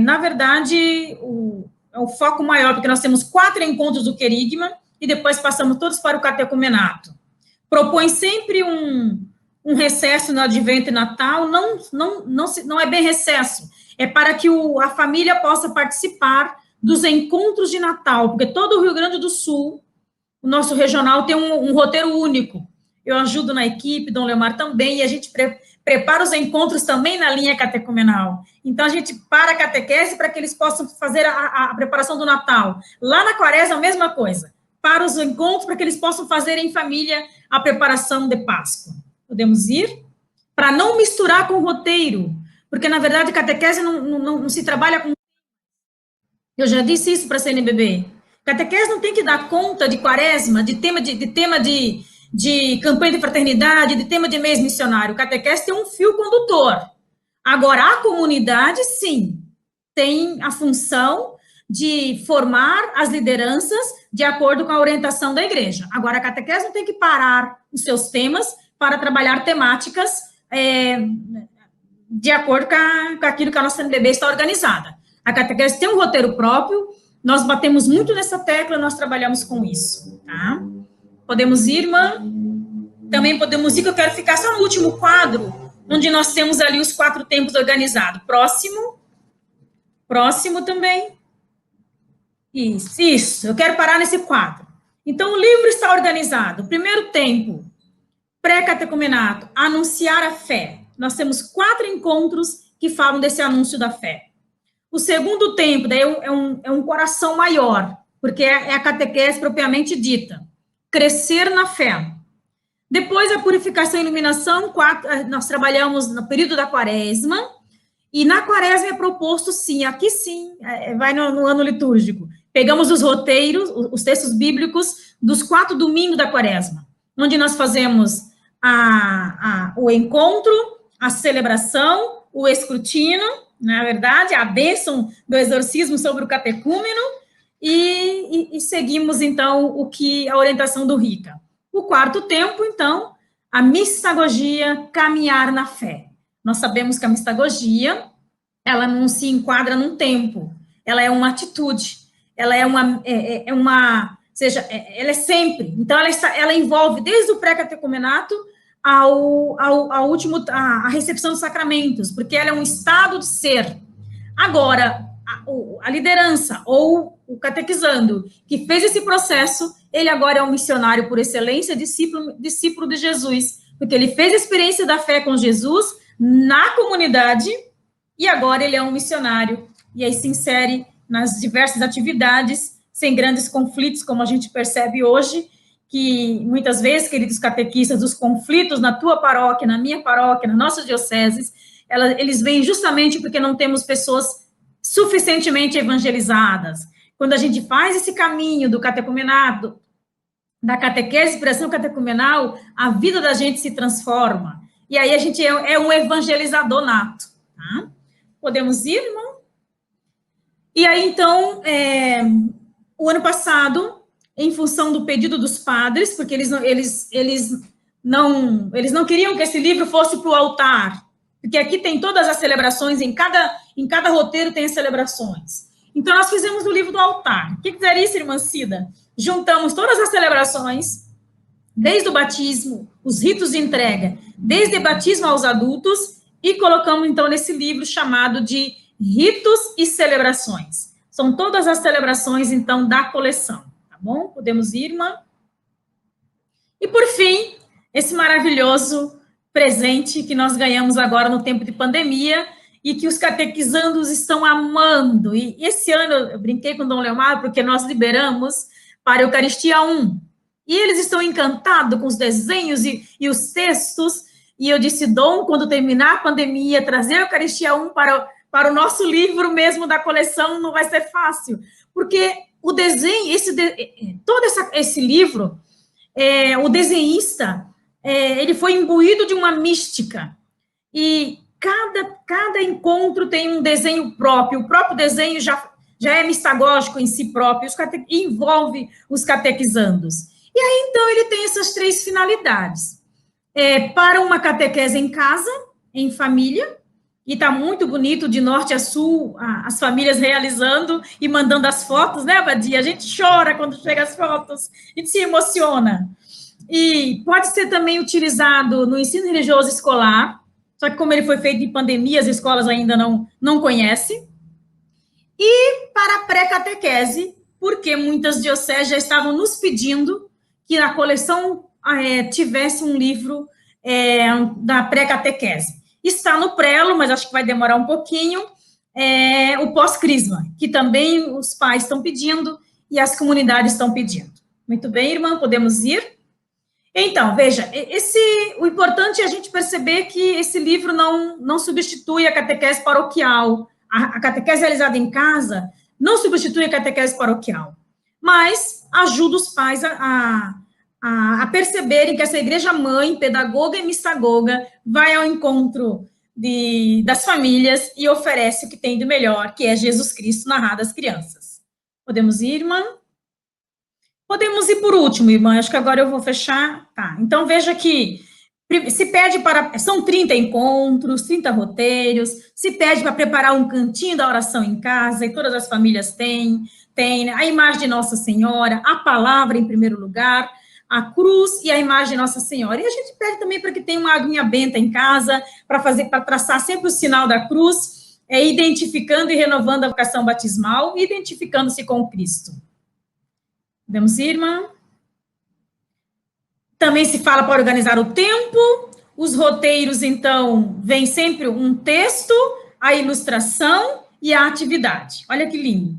Na verdade, o foco maior, porque nós temos 4 encontros do querigma e depois passamos todos para o catecumenato. Propõe sempre um recesso no Advento e Natal, não é bem recesso, é para que a família possa participar dos encontros de Natal, porque todo o Rio Grande do Sul, o nosso regional tem um roteiro único. Eu ajudo na equipe, Dom Leomar também, e a gente prepara os encontros também na linha catecumenal. Então, a gente para a catequese para que eles possam fazer a preparação do Natal. Lá na Quaresma, a mesma coisa. Para os encontros, para que eles possam fazer em família a preparação de Páscoa. Podemos ir? Para não misturar com o roteiro, porque, na verdade, a catequese não se trabalha com... Eu já disse isso para a CNBB. Catequese não tem que dar conta de Quaresma, de tema de campanha de fraternidade, de tema de mês missionário. Catequese tem um fio condutor. Agora, a comunidade, sim, tem a função de formar as lideranças de acordo com a orientação da igreja. Agora, a catequese não tem que parar os seus temas para trabalhar temáticas de acordo com aquilo que a nossa CNBB está organizada. A catequese tem um roteiro próprio, nós batemos muito nessa tecla, nós trabalhamos com isso, tá? Podemos ir, irmã? Também podemos ir, que eu quero ficar só no último quadro, onde nós temos ali os 4 tempos organizados. Próximo também. Isso, eu quero parar nesse quadro. Então, o livro está organizado. Primeiro tempo, pré-catecumenato, anunciar a fé. Nós temos 4 encontros que falam desse anúncio da fé. O segundo tempo, daí é um coração maior, porque é a catequese propriamente dita. Crescer na fé. Depois, a purificação e iluminação, nós trabalhamos no período da Quaresma, e na Quaresma é proposto, sim, aqui sim, vai no ano litúrgico. Pegamos os roteiros, os textos bíblicos dos 4 domingos da Quaresma, onde nós fazemos o encontro, a celebração, o escrutínio, na verdade, a bênção do exorcismo sobre o catecúmeno, e seguimos, então, a orientação do Rica. O 4º tempo, então, a mistagogia, caminhar na fé. Nós sabemos que a mistagogia, ela não se enquadra num tempo, ela é uma atitude, ela é uma seja, ela é sempre. Então, ela envolve desde o pré-catecumenato ao último, a recepção dos sacramentos, porque ela é um estado de ser. Agora, a liderança ou o catequizando que fez esse processo, ele agora é um missionário por excelência, discípulo de Jesus, porque ele fez a experiência da fé com Jesus na comunidade e agora ele é um missionário e aí se insere nas diversas atividades sem grandes conflitos, como a gente percebe hoje, que muitas vezes, queridos catequistas, os conflitos na tua paróquia, na minha paróquia, na nossa diocese, eles vêm justamente porque não temos pessoas suficientemente evangelizadas. Quando a gente faz esse caminho do catecumenato, da catequese, expressão catecumenal, a vida da gente se transforma. E aí a gente é um evangelizador nato. Tá? Podemos ir, irmão? E aí, então, o ano passado, em função do pedido dos padres, porque eles não queriam que esse livro fosse para o altar, porque aqui tem todas as celebrações, em cada roteiro tem as celebrações. Então, nós fizemos o livro do altar. O que seria isso, irmã Cida? Juntamos todas as celebrações, desde o batismo, os ritos de entrega, desde o batismo aos adultos, e colocamos, então, nesse livro chamado de Ritos e Celebrações. São todas as celebrações, então, da coleção. Tá bom? Podemos ir, irmã? E, por fim, esse maravilhoso presente que nós ganhamos agora no tempo de pandemia e que os catequizandos estão amando. E esse ano, eu brinquei com o Dom Leomar, porque nós liberamos para a Eucaristia 1. E eles estão encantados com os desenhos e os textos. E eu disse, Dom, quando terminar a pandemia, trazer a Eucaristia 1 para o nosso livro mesmo da coleção não vai ser fácil. Porque o desenho, todo esse livro, o desenhista, ele foi imbuído de uma mística. E cada encontro tem um desenho próprio. O próprio desenho já é mistagógico em si próprio, envolve os catequizandos. E aí, então, ele tem essas 3 finalidades. Para uma catequese em casa, em família, e está muito bonito, de norte a sul, as famílias realizando e mandando as fotos, né, Abadia? A gente chora quando chega as fotos, a gente se emociona. E pode ser também utilizado no ensino religioso escolar, só que como ele foi feito em pandemia, as escolas ainda não conhecem. E para a pré-catequese, porque muitas dioceses já estavam nos pedindo que a coleção tivesse um livro da pré-catequese. Está no prelo, mas acho que vai demorar um pouquinho, o pós-crisma, que também os pais estão pedindo e as comunidades estão pedindo. Muito bem, irmã, podemos ir? Então, veja, o importante é a gente perceber que esse livro não substitui a catequese paroquial. A catequese realizada em casa não substitui a catequese paroquial, mas ajuda os pais a perceberem que essa igreja mãe, pedagoga e mistagoga, vai ao encontro das famílias e oferece o que tem de melhor, que é Jesus Cristo narrado às crianças. Podemos ir, irmã? Podemos ir por último, irmã, acho que agora eu vou fechar. Tá, então veja que se pede são 30 encontros, 30 roteiros, se pede para preparar um cantinho da oração em casa, e todas as famílias têm a imagem de Nossa Senhora, a palavra em primeiro lugar, a cruz e a imagem de Nossa Senhora. E a gente pede também para que tenha uma aguinha benta em casa, para traçar sempre o sinal da cruz, identificando e renovando a vocação batismal, e identificando-se com Cristo. Podemos ir, irmã? Também se fala para organizar o tempo, os roteiros, então, vem sempre um texto, a ilustração e a atividade. Olha que lindo.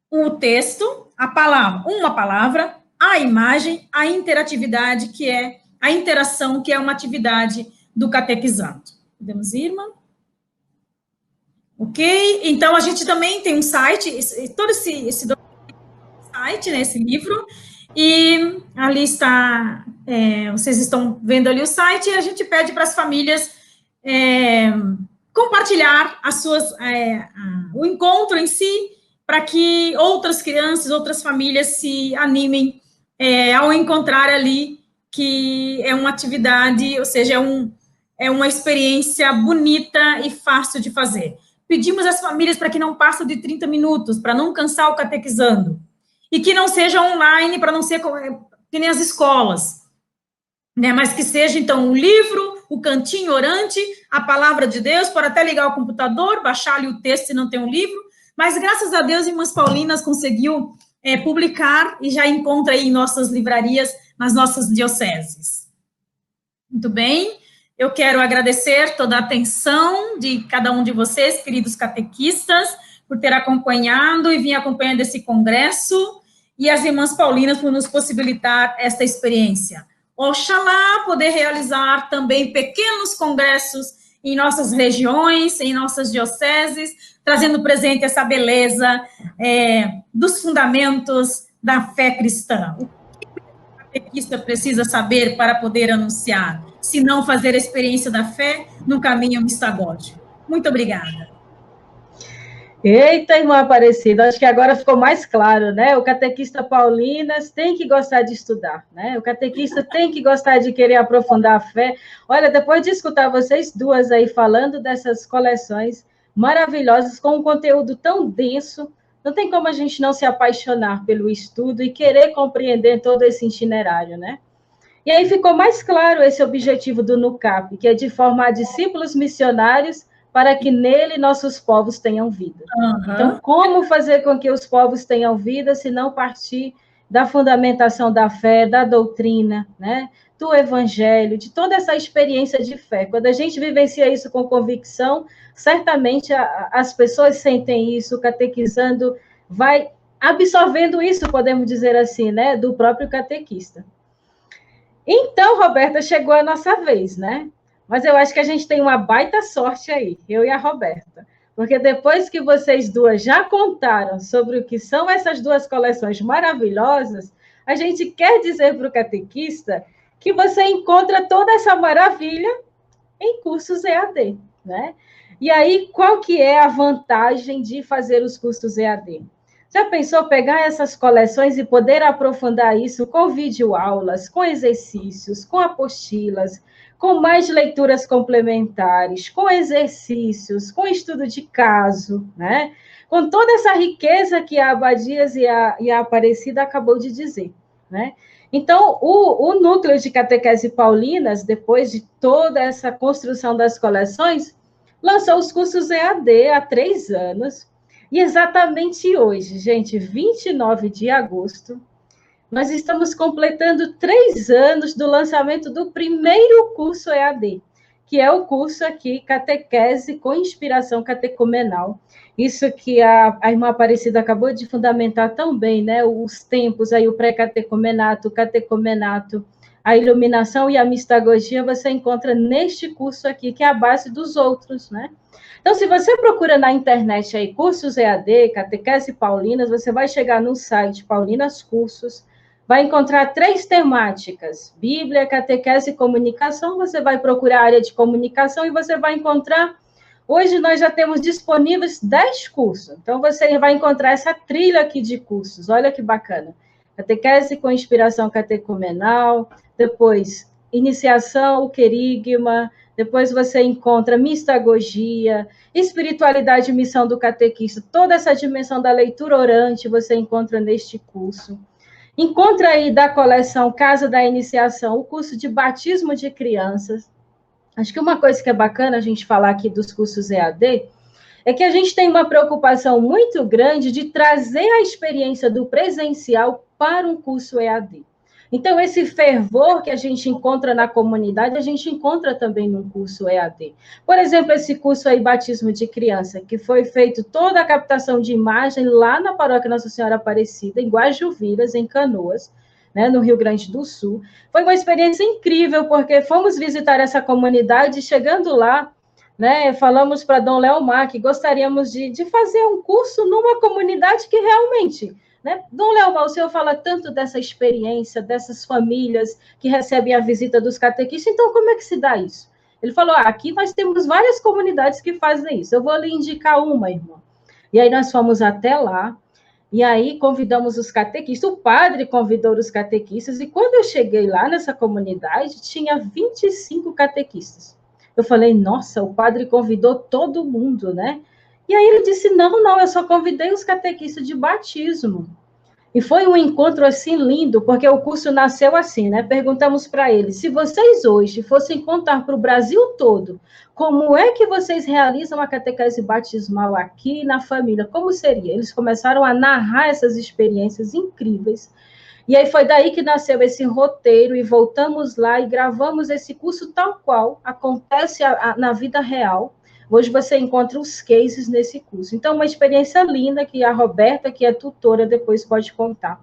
O texto, a palavra, uma palavra, a imagem, a interatividade, que é a interação, que é uma atividade do catequizando. Podemos ir, irmã? Ok? Então, a gente também tem um site, todo esse site, né, esse livro, e ali está, vocês estão vendo ali o site, e a gente pede para as famílias compartilhar o encontro em si, para que outras crianças, outras famílias se animem ao encontrar ali, que é uma atividade, ou seja, é uma experiência bonita e fácil de fazer. Pedimos às famílias para que não passem de 30 minutos, para não cansar o catequizando. e que não seja online, para não ser que nem as escolas, né? Mas que seja, então, o livro, o cantinho orante, a palavra de Deus, para até ligar o computador, baixar ali o texto se não tem um livro, mas graças a Deus, Irmãs Paulinas conseguiu publicar e já encontra aí em nossas livrarias, nas nossas dioceses. Muito bem, eu quero agradecer toda a atenção de cada um de vocês, queridos catequistas, por ter acompanhado e vir acompanhando esse congresso, e as Irmãs Paulinas por nos possibilitar esta experiência. Oxalá poder realizar também pequenos congressos em nossas regiões, em nossas dioceses, trazendo presente essa beleza dos fundamentos da fé cristã. O que o catequista precisa saber para poder anunciar, se não fazer a experiência da fé no caminho mistagógico? Muito obrigada. Eita, irmã Aparecida, acho que agora ficou mais claro, né? O catequista Paulinas tem que gostar de estudar, né? O catequista tem que gostar de querer aprofundar a fé. Olha, depois de escutar vocês duas aí falando dessas coleções maravilhosas, com um conteúdo tão denso, não tem como a gente não se apaixonar pelo estudo e querer compreender todo esse itinerário, né? E aí ficou mais claro esse objetivo do NUCAP, que é de formar discípulos missionários para que nele nossos povos tenham vida. Então, como fazer com que os povos tenham vida, se não partir da fundamentação da fé, da doutrina, né, do evangelho, de toda essa experiência de fé. Quando a gente vivencia isso com convicção, certamente as pessoas sentem isso, o catequizando vai absorvendo isso, podemos dizer assim, né, do próprio catequista. Então, Roberta, chegou a nossa vez, né? Mas eu acho que a gente tem uma baita sorte aí, eu e a Roberta, porque depois que vocês duas já contaram sobre o que são essas duas coleções maravilhosas, a gente quer dizer para o catequista que você encontra toda essa maravilha em cursos EAD, né? E aí, qual que é a vantagem de fazer os cursos EAD? Já pensou pegar essas coleções e poder aprofundar isso com videoaulas, com exercícios, com apostilas, com mais leituras complementares, com exercícios, com estudo de caso, né? Com toda essa riqueza que a Abadias e a Aparecida acabou de dizer, né? Então, o núcleo de catequese Paulinas, depois de toda essa construção das coleções, lançou os cursos EAD há 3 anos, e exatamente hoje, gente, 29 de agosto, nós estamos completando 3 anos do lançamento do primeiro curso EAD, que é o curso aqui, Catequese com Inspiração Catecumenal. Isso que a irmã Aparecida acabou de fundamentar tão bem, né? Os tempos aí, o pré-catecumenato, o catecumenato, a iluminação e a mistagogia, você encontra neste curso aqui, que é a base dos outros, né? Então, se você procura na internet aí, cursos EAD, Catequese Paulinas, você vai chegar no site Paulinas Cursos, vai encontrar 3 temáticas, Bíblia, catequese e comunicação, você vai procurar a área de comunicação e você vai encontrar, hoje nós já temos disponíveis 10 cursos, então você vai encontrar essa trilha aqui de cursos, olha que bacana, catequese com inspiração catecumenal, depois iniciação, o querigma, depois você encontra mistagogia, espiritualidade e missão do catequista, toda essa dimensão da leitura orante você encontra neste curso. Encontra aí da coleção Casa da Iniciação o curso de batismo de crianças. Acho que uma coisa que é bacana a gente falar aqui dos cursos EAD é que a gente tem uma preocupação muito grande de trazer a experiência do presencial para um curso EAD. Então, esse fervor que a gente encontra na comunidade, a gente encontra também no curso EAD. Por exemplo, esse curso aí, Batismo de Criança, que foi feito toda a captação de imagem lá na Paróquia Nossa Senhora Aparecida, em Guajuviras, em Canoas, né, no Rio Grande do Sul. Foi uma experiência incrível, porque fomos visitar essa comunidade, chegando lá, né, falamos para Dom Leomar que gostaríamos de fazer um curso numa comunidade que realmente... Né? Dom Leomar, o senhor fala tanto dessa experiência, dessas famílias que recebem a visita dos catequistas, então como é que se dá isso? Ele falou, aqui nós temos várias comunidades que fazem isso, eu vou lhe indicar uma, irmã. E aí nós fomos até lá, e aí convidamos os catequistas, o padre convidou os catequistas, e quando eu cheguei lá nessa comunidade, tinha 25 catequistas. Eu falei, nossa, o padre convidou todo mundo, né? E aí ele disse, não, eu só convidei os catequistas de batismo. E foi um encontro assim lindo, porque o curso nasceu assim, né? Perguntamos para eles: se vocês hoje fossem contar para o Brasil todo como é que vocês realizam a catequese batismal aqui na família, como seria? Eles começaram a narrar essas experiências incríveis. E aí foi daí que nasceu esse roteiro, e voltamos lá e gravamos esse curso tal qual acontece na vida real. Hoje você encontra os cases nesse curso. Então, uma experiência linda que a Roberta, que é tutora, depois pode contar.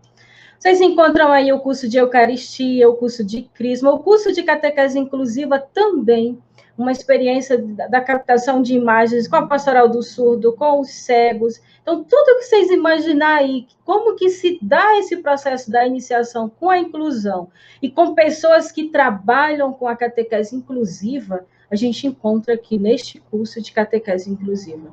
Vocês encontram aí o curso de Eucaristia, o curso de Crisma, o curso de Catequese Inclusiva também, uma experiência da captação de imagens com a Pastoral do Surdo, com os cegos. Então, tudo que vocês imaginarem aí, como que se dá esse processo da iniciação com a inclusão e com pessoas que trabalham com a catequese inclusiva, a gente encontra aqui neste curso de catequese inclusiva.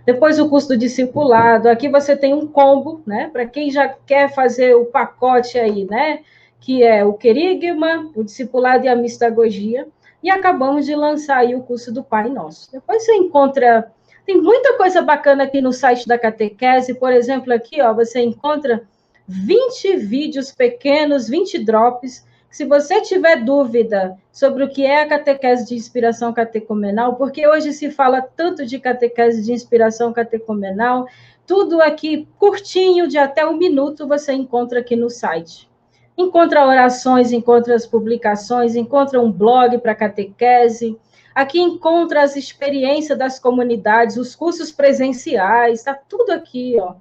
Depois o curso do discipulado, aqui você tem um combo, né, para quem já quer fazer o pacote aí, né, que é o querigma, o discipulado e a mistagogia, e acabamos de lançar aí o curso do Pai Nosso. Depois você encontra, tem muita coisa bacana aqui no site da catequese, por exemplo, aqui, ó, você encontra 20 vídeos pequenos, 20 drops. Se você tiver dúvida sobre o que é a catequese de inspiração catecumenal, porque hoje se fala tanto de catequese de inspiração catecumenal, tudo aqui curtinho, de até 1 minuto, você encontra aqui no site. Encontra orações, encontra as publicações, encontra um blog para catequese, aqui encontra as experiências das comunidades, os cursos presenciais, está tudo aqui, ó.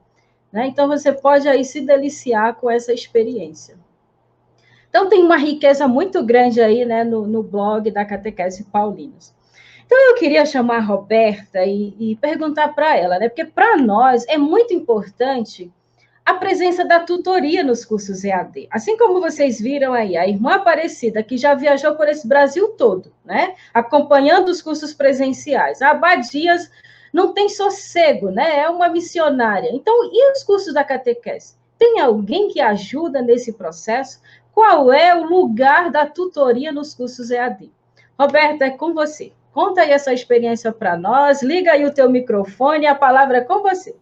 Né? Então, você pode aí se deliciar com essa experiência. Então, tem uma riqueza muito grande aí, né, no blog da Catequese Paulinas. Então, eu queria chamar a Roberta e perguntar para ela, né, porque para nós é muito importante a presença da tutoria nos cursos EAD. Assim como vocês viram aí, a irmã Aparecida, que já viajou por esse Brasil todo, né, acompanhando os cursos presenciais. A Abadias não tem sossego, né, é uma missionária. Então, e os cursos da catequese? Tem alguém que ajuda nesse processo? Qual é o lugar da tutoria nos cursos EAD? Roberta, é com você. Conta aí essa experiência para nós, liga aí o teu microfone, a palavra é com você.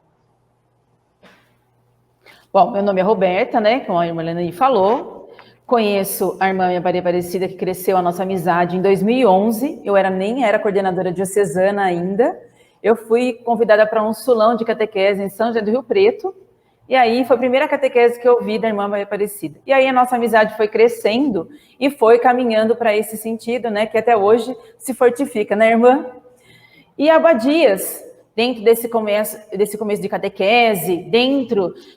Bom, meu nome é Roberta, né, como a irmã Helena falou. Conheço a irmã Maria Aparecida, que cresceu a nossa amizade em 2011. Eu nem era coordenadora diocesana ainda. Eu fui convidada para um sulão de catequese em São José do Rio Preto. E aí foi a primeira catequese que eu vi da irmã Maria Aparecida. E aí a nossa amizade foi crescendo e foi caminhando para esse sentido, né, que até hoje se fortifica, né, irmã? E Abadias, dentro desse começo de catequese,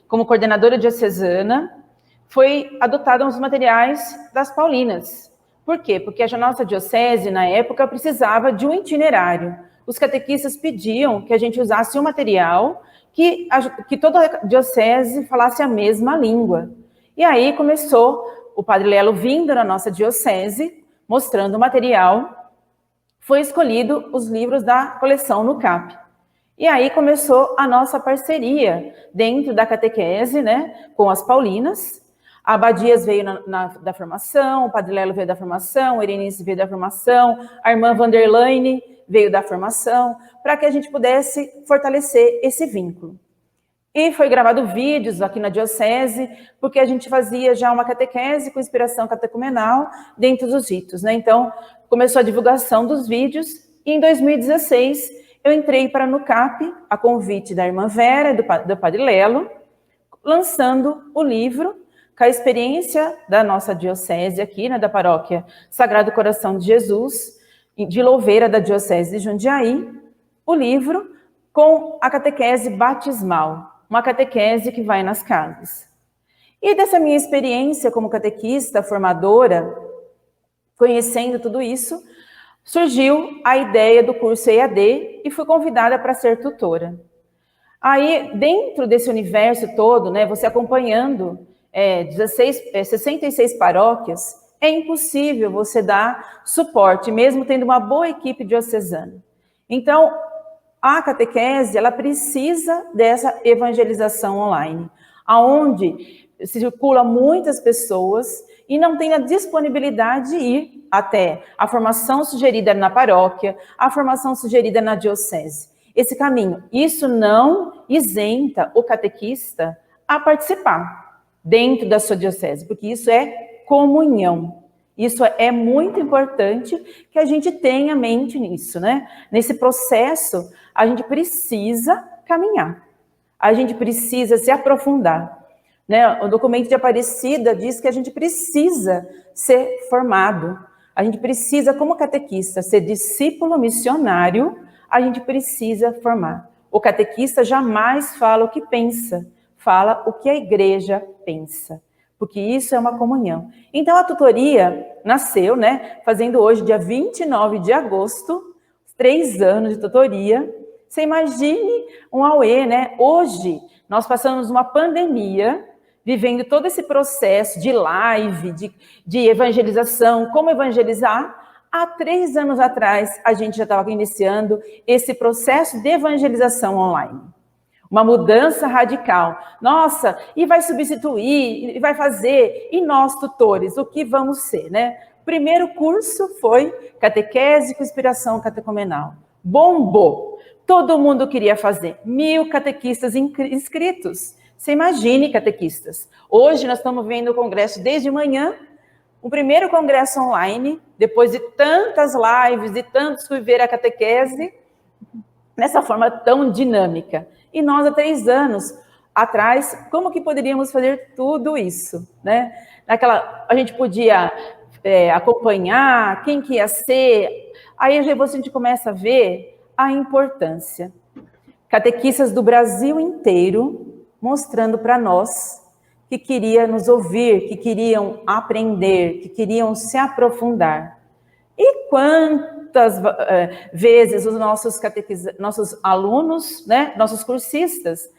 como coordenadora diocesana, foi adotado os materiais das Paulinas. Por quê? Porque a nossa diocese, na época, precisava de um itinerário. Os catequistas pediam que a gente usasse um material que toda a diocese falasse a mesma língua. E aí começou o Padre Lelo vindo na nossa diocese, mostrando o material. Foi escolhido os livros da coleção NUCAP. E aí começou a nossa parceria dentro da catequese, né, com as Paulinas. A Abadias veio da formação, o Padre Lelo veio da formação, o Erenice veio da formação, a irmã Vanderlaine veio da formação, para que a gente pudesse fortalecer esse vínculo. E foi gravado vídeos aqui na diocese, porque a gente fazia já uma catequese com inspiração catecumenal dentro dos ritos, né? Então, começou a divulgação dos vídeos, e em 2016 eu entrei para a NUCAP, a convite da irmã Vera e do Padre Lelo, lançando o livro com a experiência da nossa diocese aqui, né, da paróquia Sagrado Coração de Jesus, de Louveira, da diocese de Jundiaí, o livro com a catequese batismal, uma catequese que vai nas casas. E dessa minha experiência como catequista, formadora, conhecendo tudo isso, surgiu a ideia do curso EAD e fui convidada para ser tutora. Aí, dentro desse universo todo, né, você acompanhando 66 paróquias, é impossível você dar suporte, mesmo tendo uma boa equipe diocesana. Então, a catequese, ela precisa dessa evangelização online, aonde circula muitas pessoas e não tem a disponibilidade de ir até a formação sugerida na paróquia, a formação sugerida na diocese. Esse caminho, isso não isenta o catequista a participar. dentro da sua diocese, porque isso é comunhão. Isso é muito importante que a gente tenha mente nisso, né? Nesse processo, a gente precisa caminhar, a gente precisa se aprofundar, né? O documento de Aparecida diz que a gente precisa ser formado, a gente precisa, como catequista, ser discípulo missionário, a gente precisa formar. O catequista jamais fala o que pensa, fala o que a igreja pensa, porque isso é uma comunhão. Então, a tutoria nasceu, né, fazendo hoje, dia 29 de agosto, 3 anos de tutoria. Você imagine um auê, né? Hoje, nós passamos uma pandemia, vivendo todo esse processo de live, de evangelização, como evangelizar. Há 3 anos atrás, a gente já estava iniciando esse processo de evangelização online. Uma mudança radical. Nossa, e vai substituir, e vai fazer, e nós, tutores, o que vamos ser, né? O primeiro curso foi Catequese com Inspiração Catecumenal. Bombou. Todo mundo queria fazer. 1000 catequistas inscritos. Você imagine, catequistas. Hoje nós estamos vendo o congresso desde manhã, o primeiro congresso online, depois de tantas lives, de tantos viver a catequese, nessa forma tão dinâmica. E nós, há 3 anos atrás, como que poderíamos fazer tudo isso, né? A gente podia acompanhar quem que ia ser. Aí a gente começa a ver a importância. Catequistas do Brasil inteiro mostrando para nós que queriam nos ouvir, que queriam aprender, que queriam se aprofundar. E quantas vezes os nossos alunos, né, nossos cursistas,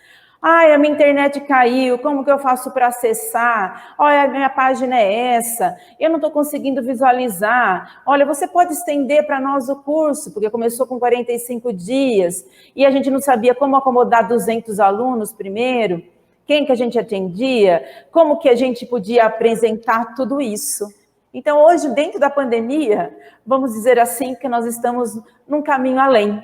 ai, a minha internet caiu, como que eu faço para acessar? Olha, a minha página é essa, eu não estou conseguindo visualizar. Olha, você pode estender para nós o curso, porque começou com 45 dias, e a gente não sabia como acomodar 200 alunos primeiro, quem que a gente atendia, como que a gente podia apresentar tudo isso. Então, hoje, dentro da pandemia, vamos dizer assim, que nós estamos num caminho além,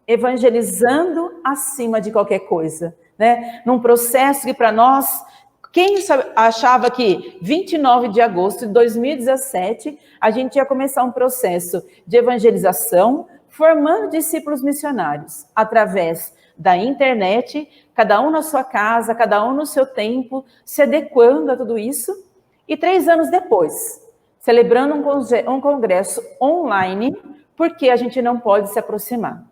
evangelizando acima de qualquer coisa, né? Num processo que, para nós, quem achava que 29 de agosto de 2017, a gente ia começar um processo de evangelização, formando discípulos missionários, através da internet, cada um na sua casa, cada um no seu tempo, se adequando a tudo isso, e 3 anos depois, celebrando um congresso online, porque a gente não pode se aproximar.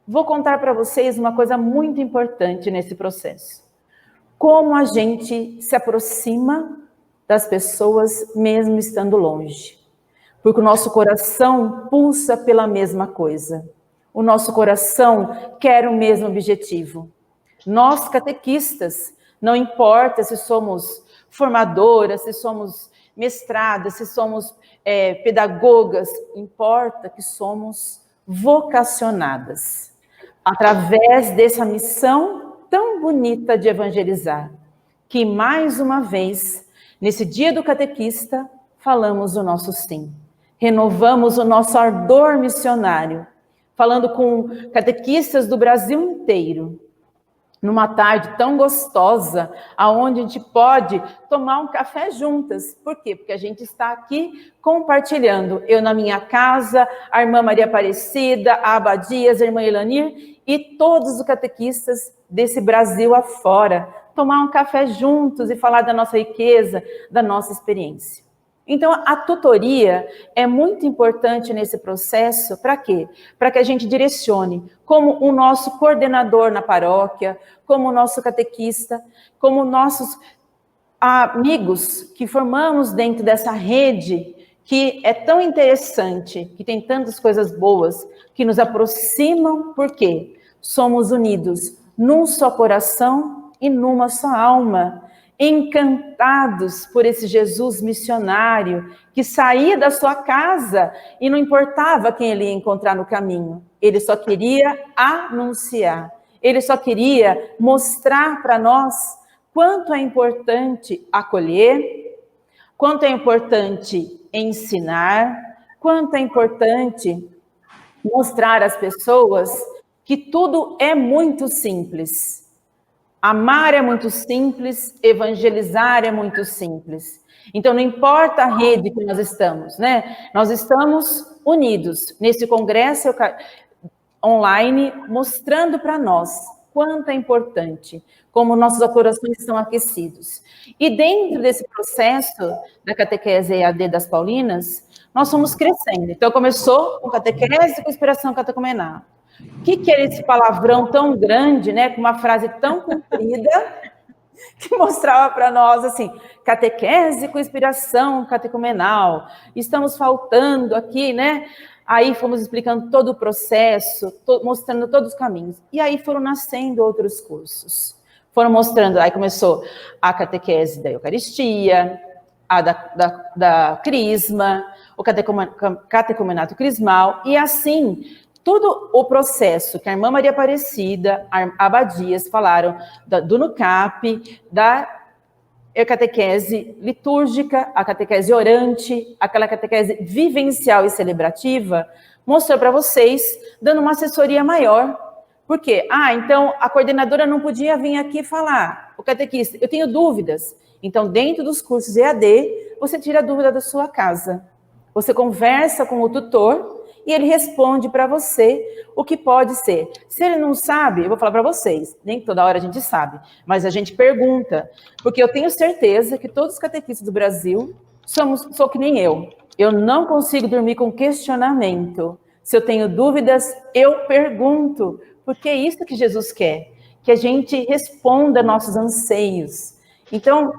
Vou contar para vocês uma coisa muito importante nesse processo. Como a gente se aproxima das pessoas mesmo estando longe. Porque o nosso coração pulsa pela mesma coisa. O nosso coração quer o mesmo objetivo. Nós, catequistas, não importa se somos formadoras, se somos mestradas, se somos pedagogas, importa que somos vocacionadas, através dessa missão tão bonita de evangelizar, que mais uma vez, nesse dia do catequista, falamos o nosso sim, renovamos o nosso ardor missionário, falando com catequistas do Brasil inteiro, numa tarde tão gostosa, aonde a gente pode tomar um café juntas. Por quê? Porque a gente está aqui compartilhando. Eu na minha casa, a irmã Maria Aparecida, a Abadias, a irmã Elanir e todos os catequistas desse Brasil afora. Tomar um café juntos e falar da nossa riqueza, da nossa experiência. Então, a tutoria é muito importante nesse processo, para quê? Para que a gente direcione, como o nosso coordenador na paróquia, como o nosso catequista, como nossos amigos que formamos dentro dessa rede, que é tão interessante, que tem tantas coisas boas, que nos aproximam, por quê? Somos unidos num só coração e numa só alma, encantados por esse Jesus missionário que saía da sua casa e não importava quem ele ia encontrar no caminho. Ele só queria anunciar. Ele só queria mostrar para nós quanto é importante acolher, quanto é importante ensinar, quanto é importante mostrar às pessoas que tudo é muito simples. Amar é muito simples, evangelizar é muito simples. Então, não importa a rede que nós estamos, né? Nós estamos unidos nesse congresso online, mostrando para nós quanto é importante, como nossos corações estão aquecidos. E dentro desse processo da catequese EAD das Paulinas, nós fomos crescendo. Então, começou com catequese com inspiração catecumenal. O que é esse palavrão tão grande, né, com uma frase tão comprida, que mostrava para nós, assim, catequese com inspiração catecumenal, estamos faltando aqui, né? Aí fomos explicando todo o processo, mostrando todos os caminhos. E aí foram nascendo outros cursos. Foram mostrando, aí começou a catequese da Eucaristia, a da Crisma, o catecumenato crismal, e assim, todo o processo que a irmã Maria Aparecida, a Abadias falaram do NUCAP, da catequese litúrgica, a catequese orante, aquela catequese vivencial e celebrativa, mostrou para vocês, dando uma assessoria maior. Por quê? Então a coordenadora não podia vir aqui falar, o catequista, eu tenho dúvidas. Então, dentro dos cursos EAD, você tira a dúvida da sua casa. Você conversa com o tutor e ele responde para você o que pode ser. Se ele não sabe, eu vou falar para vocês, nem toda hora a gente sabe, mas a gente pergunta, porque eu tenho certeza que todos os catequistas do Brasil sou que nem eu. Eu não consigo dormir com questionamento. Se eu tenho dúvidas, eu pergunto, porque é isso que Jesus quer, que a gente responda nossos anseios. Então,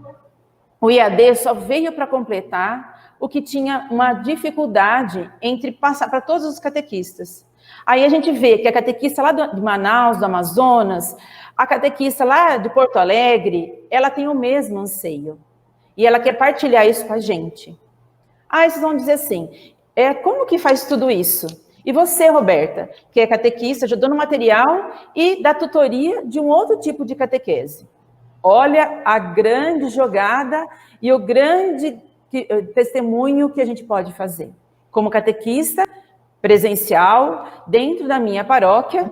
o IAD só veio para completar o que tinha uma dificuldade entre passar para todos os catequistas. Aí a gente vê que a catequista lá de Manaus, do Amazonas, a catequista lá de Porto Alegre, ela tem o mesmo anseio. E ela quer partilhar isso com a gente. Aí vocês vão dizer assim, como que faz tudo isso? E você, Roberta, que é catequista, ajudou no material e da tutoria de um outro tipo de catequese. Olha a grande jogada e o grande testemunho que a gente pode fazer. Como catequista presencial, dentro da minha paróquia,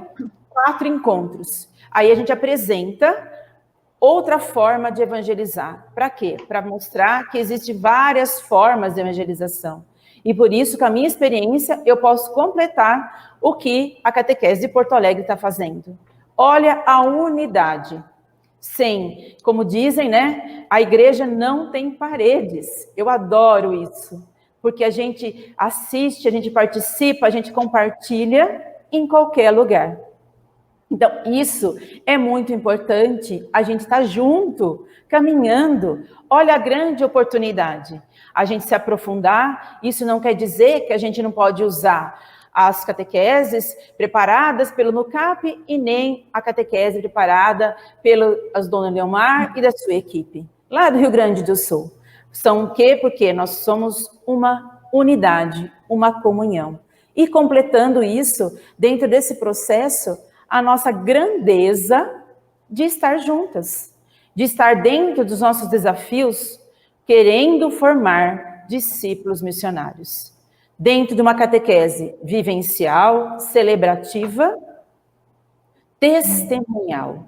4 encontros. Aí a gente apresenta outra forma de evangelizar. Para quê? Para mostrar que existem várias formas de evangelização. E por isso, com a minha experiência, eu posso completar o que a catequese de Porto Alegre está fazendo. Olha a unidade. Sem, como dizem, né? A igreja não tem paredes. Eu adoro isso. Porque a gente assiste, a gente participa, a gente compartilha em qualquer lugar. Então, isso é muito importante, a gente está junto, caminhando. Olha a grande oportunidade. A gente se aprofundar, isso não quer dizer que a gente não pode usar as catequeses preparadas pelo NUCAP e nem a catequese preparada pelas Dona Leomar e da sua equipe, lá do Rio Grande do Sul. São o quê? Porque nós somos uma unidade, uma comunhão. E completando isso, dentro desse processo, a nossa grandeza de estar juntas, de estar dentro dos nossos desafios, querendo formar discípulos missionários. Dentro de uma catequese vivencial, celebrativa, testemunhal,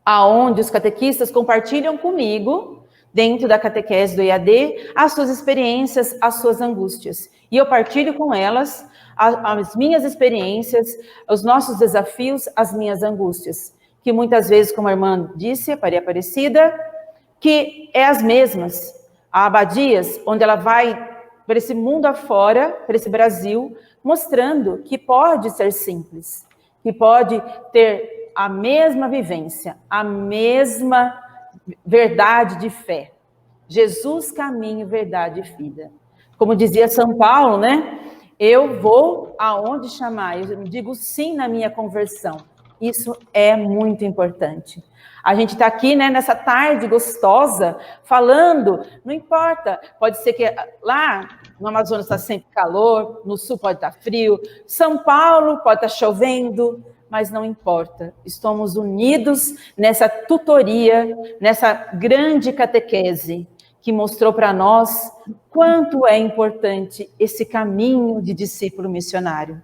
aonde os catequistas compartilham comigo, dentro da catequese do IAD, as suas experiências, as suas angústias. E eu partilho com elas as minhas experiências, os nossos desafios, as minhas angústias. Que muitas vezes, como a irmã disse, a Maria Aparecida, que é as mesmas. A Abadias, onde ela vai para esse mundo afora, para esse Brasil, mostrando que pode ser simples, que pode ter a mesma vivência, a mesma verdade de fé. Jesus, caminho, verdade e vida. Como dizia São Paulo, né? Eu vou aonde chamar, eu digo sim na minha conversão. Isso é muito importante. A gente está aqui, né, nessa tarde gostosa, falando, não importa, pode ser que lá no Amazonas está sempre calor, no sul pode estar frio, São Paulo pode estar chovendo, mas não importa. Estamos unidos nessa tutoria, nessa grande catequese, que mostrou para nós quanto é importante esse caminho de discípulo missionário.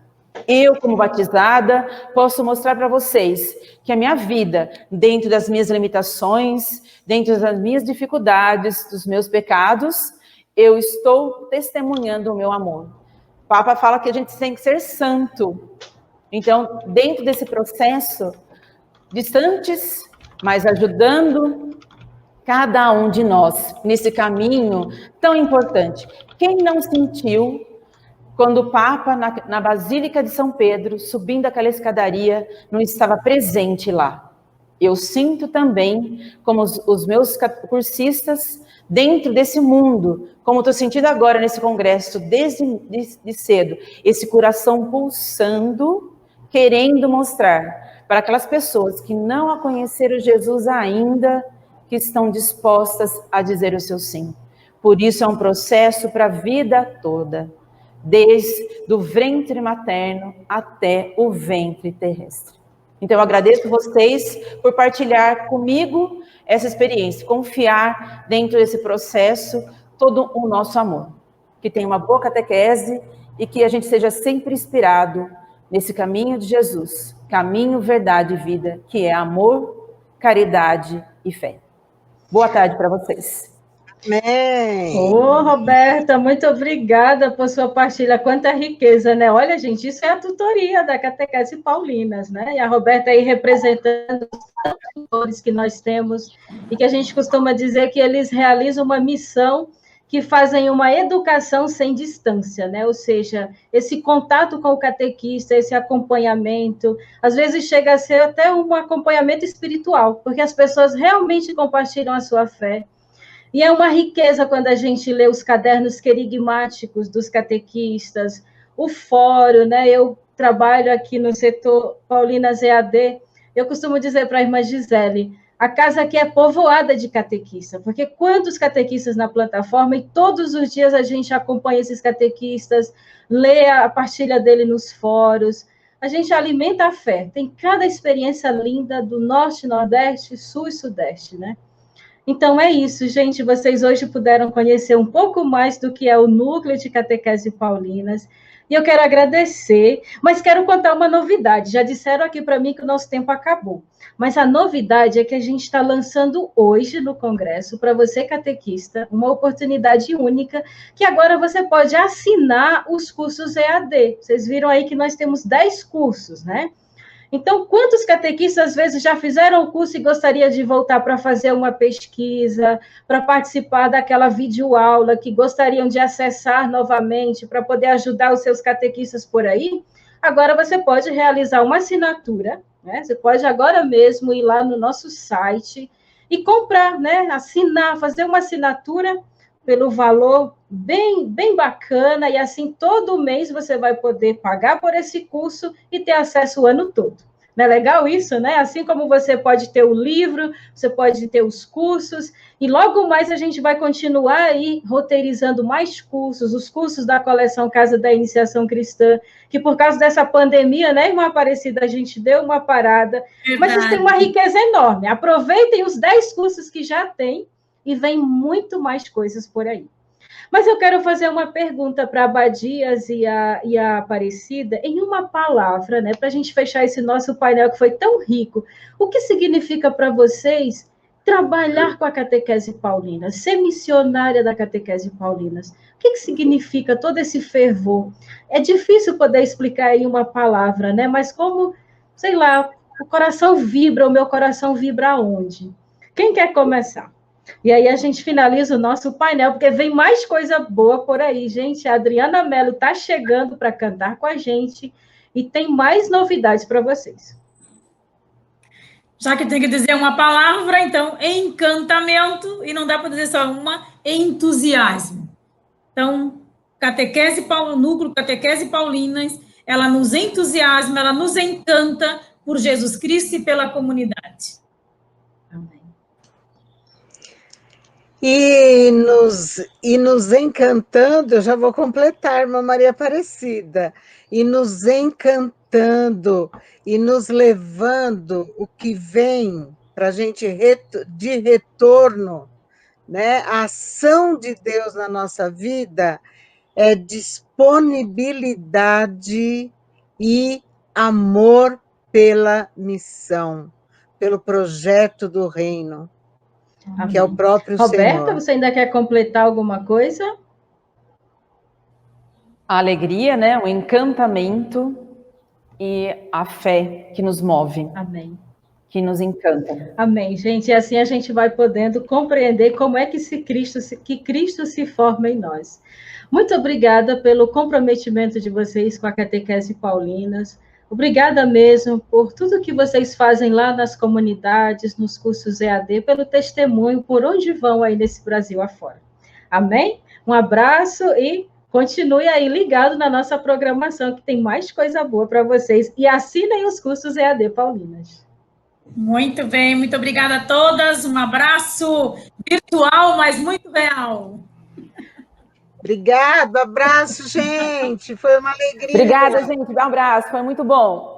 Eu, como batizada, posso mostrar para vocês que a minha vida, dentro das minhas limitações, dentro das minhas dificuldades, dos meus pecados, eu estou testemunhando o meu amor. O Papa fala que a gente tem que ser santo. Então, dentro desse processo, distantes, mas ajudando cada um de nós nesse caminho tão importante. Quem não sentiu quando o Papa, na Basílica de São Pedro, subindo aquela escadaria, não estava presente lá? Eu sinto também, como os meus cursistas, dentro desse mundo, como estou sentindo agora nesse congresso, desde de cedo, esse coração pulsando, querendo mostrar para aquelas pessoas que não a conheceram Jesus ainda, que estão dispostas a dizer o seu sim. Por isso é um processo para a vida toda, desde o ventre materno até o ventre terrestre. Então eu agradeço vocês por partilhar comigo essa experiência, confiar dentro desse processo todo o nosso amor. Que tenha uma boa catequese e que a gente seja sempre inspirado nesse caminho de Jesus, caminho, verdade e vida, que é amor, caridade e fé. Boa tarde para vocês. Amém. Ô, Roberta, muito obrigada por sua partilha. Quanta riqueza, né? Olha, gente, isso é a tutoria da Catequese Paulinas, né? E a Roberta aí representando os tutores que nós temos e que a gente costuma dizer que eles realizam uma missão que fazem uma educação sem distância, né? Ou seja, esse contato com o catequista, esse acompanhamento, às vezes chega a ser até um acompanhamento espiritual, porque as pessoas realmente compartilham a sua fé. E é uma riqueza quando a gente lê os cadernos querigmáticos dos catequistas, o fórum, né? Eu trabalho aqui no setor Paulinas EAD, eu costumo dizer para a irmã Gisele, a casa aqui é povoada de catequistas, porque quantos catequistas na plataforma, e todos os dias a gente acompanha esses catequistas, lê a partilha dele nos fóruns, a gente alimenta a fé, tem cada experiência linda do Norte, Nordeste, Sul e Sudeste, né? Então, é isso, gente. Vocês hoje puderam conhecer um pouco mais do que é o Núcleo de Catequese Paulinas. E eu quero agradecer, mas quero contar uma novidade. Já disseram aqui para mim que o nosso tempo acabou. Mas a novidade é que a gente está lançando hoje no Congresso, para você, catequista, uma oportunidade única, que agora você pode assinar os cursos EAD. Vocês viram aí que nós temos 10 cursos, né? Então, quantos catequistas, às vezes, já fizeram o curso e gostaria de voltar para fazer uma pesquisa, para participar daquela videoaula, que gostariam de acessar novamente, para poder ajudar os seus catequistas por aí? Agora você pode realizar uma assinatura, né? Você pode agora mesmo ir lá no nosso site e comprar, né? Assinar, fazer uma assinatura pelo valor bem bacana, e assim todo mês você vai poder pagar por esse curso e ter acesso o ano todo. Não é legal isso, né? Assim como você pode ter o livro, você pode ter os cursos, e logo mais a gente vai continuar aí roteirizando mais cursos, os cursos da coleção Casa da Iniciação Cristã, que por causa dessa pandemia, né, irmã Aparecida, a gente deu uma parada, mas isso tem uma riqueza enorme. Aproveitem os 10 cursos que já tem, e vem muito mais coisas por aí. Mas eu quero fazer uma pergunta para a Abadias e a Aparecida, em uma palavra, né, para a gente fechar esse nosso painel que foi tão rico. O que significa para vocês trabalhar com a catequese paulina, ser missionária da catequese paulinas? O que significa todo esse fervor? É difícil poder explicar em uma palavra, né? Mas como, sei lá, o coração vibra, o meu coração vibra aonde? Quem quer começar? E aí a gente finaliza o nosso painel, porque vem mais coisa boa por aí, gente. A Adriana Mello está chegando para cantar com a gente e tem mais novidades para vocês. Já que tem que dizer uma palavra, então, encantamento, e não dá para dizer só uma, entusiasmo. Então, Núcleo Catequese Paulinas, ela nos entusiasma, ela nos encanta por Jesus Cristo e pela comunidade. E nos encantando, eu já vou completar, irmã Maria Aparecida, e nos encantando, e nos levando o que vem para a gente de retorno, né? A ação de Deus na nossa vida é disponibilidade e amor pela missão, pelo projeto do reino, Amém. Que é o próprio Roberta, Senhor. você ainda quer completar alguma coisa? A alegria, né? O encantamento e a fé que nos move. Amém. Que nos encanta. Amém, gente. E assim a gente vai podendo compreender como é que Cristo se forma em nós. Muito obrigada pelo comprometimento de vocês com a Catequese Paulinas. Obrigada mesmo por tudo que vocês fazem lá nas comunidades, nos cursos EAD, pelo testemunho, por onde vão aí nesse Brasil afora. Amém? Um abraço e continue aí ligado na nossa programação, que tem mais coisa boa para vocês. E assinem os cursos EAD Paulinas. Muito bem, muito obrigada a todas. Um abraço virtual, mas muito real. Obrigada, abraço, gente. Foi uma alegria. Obrigada, gente. Um abraço, foi muito bom.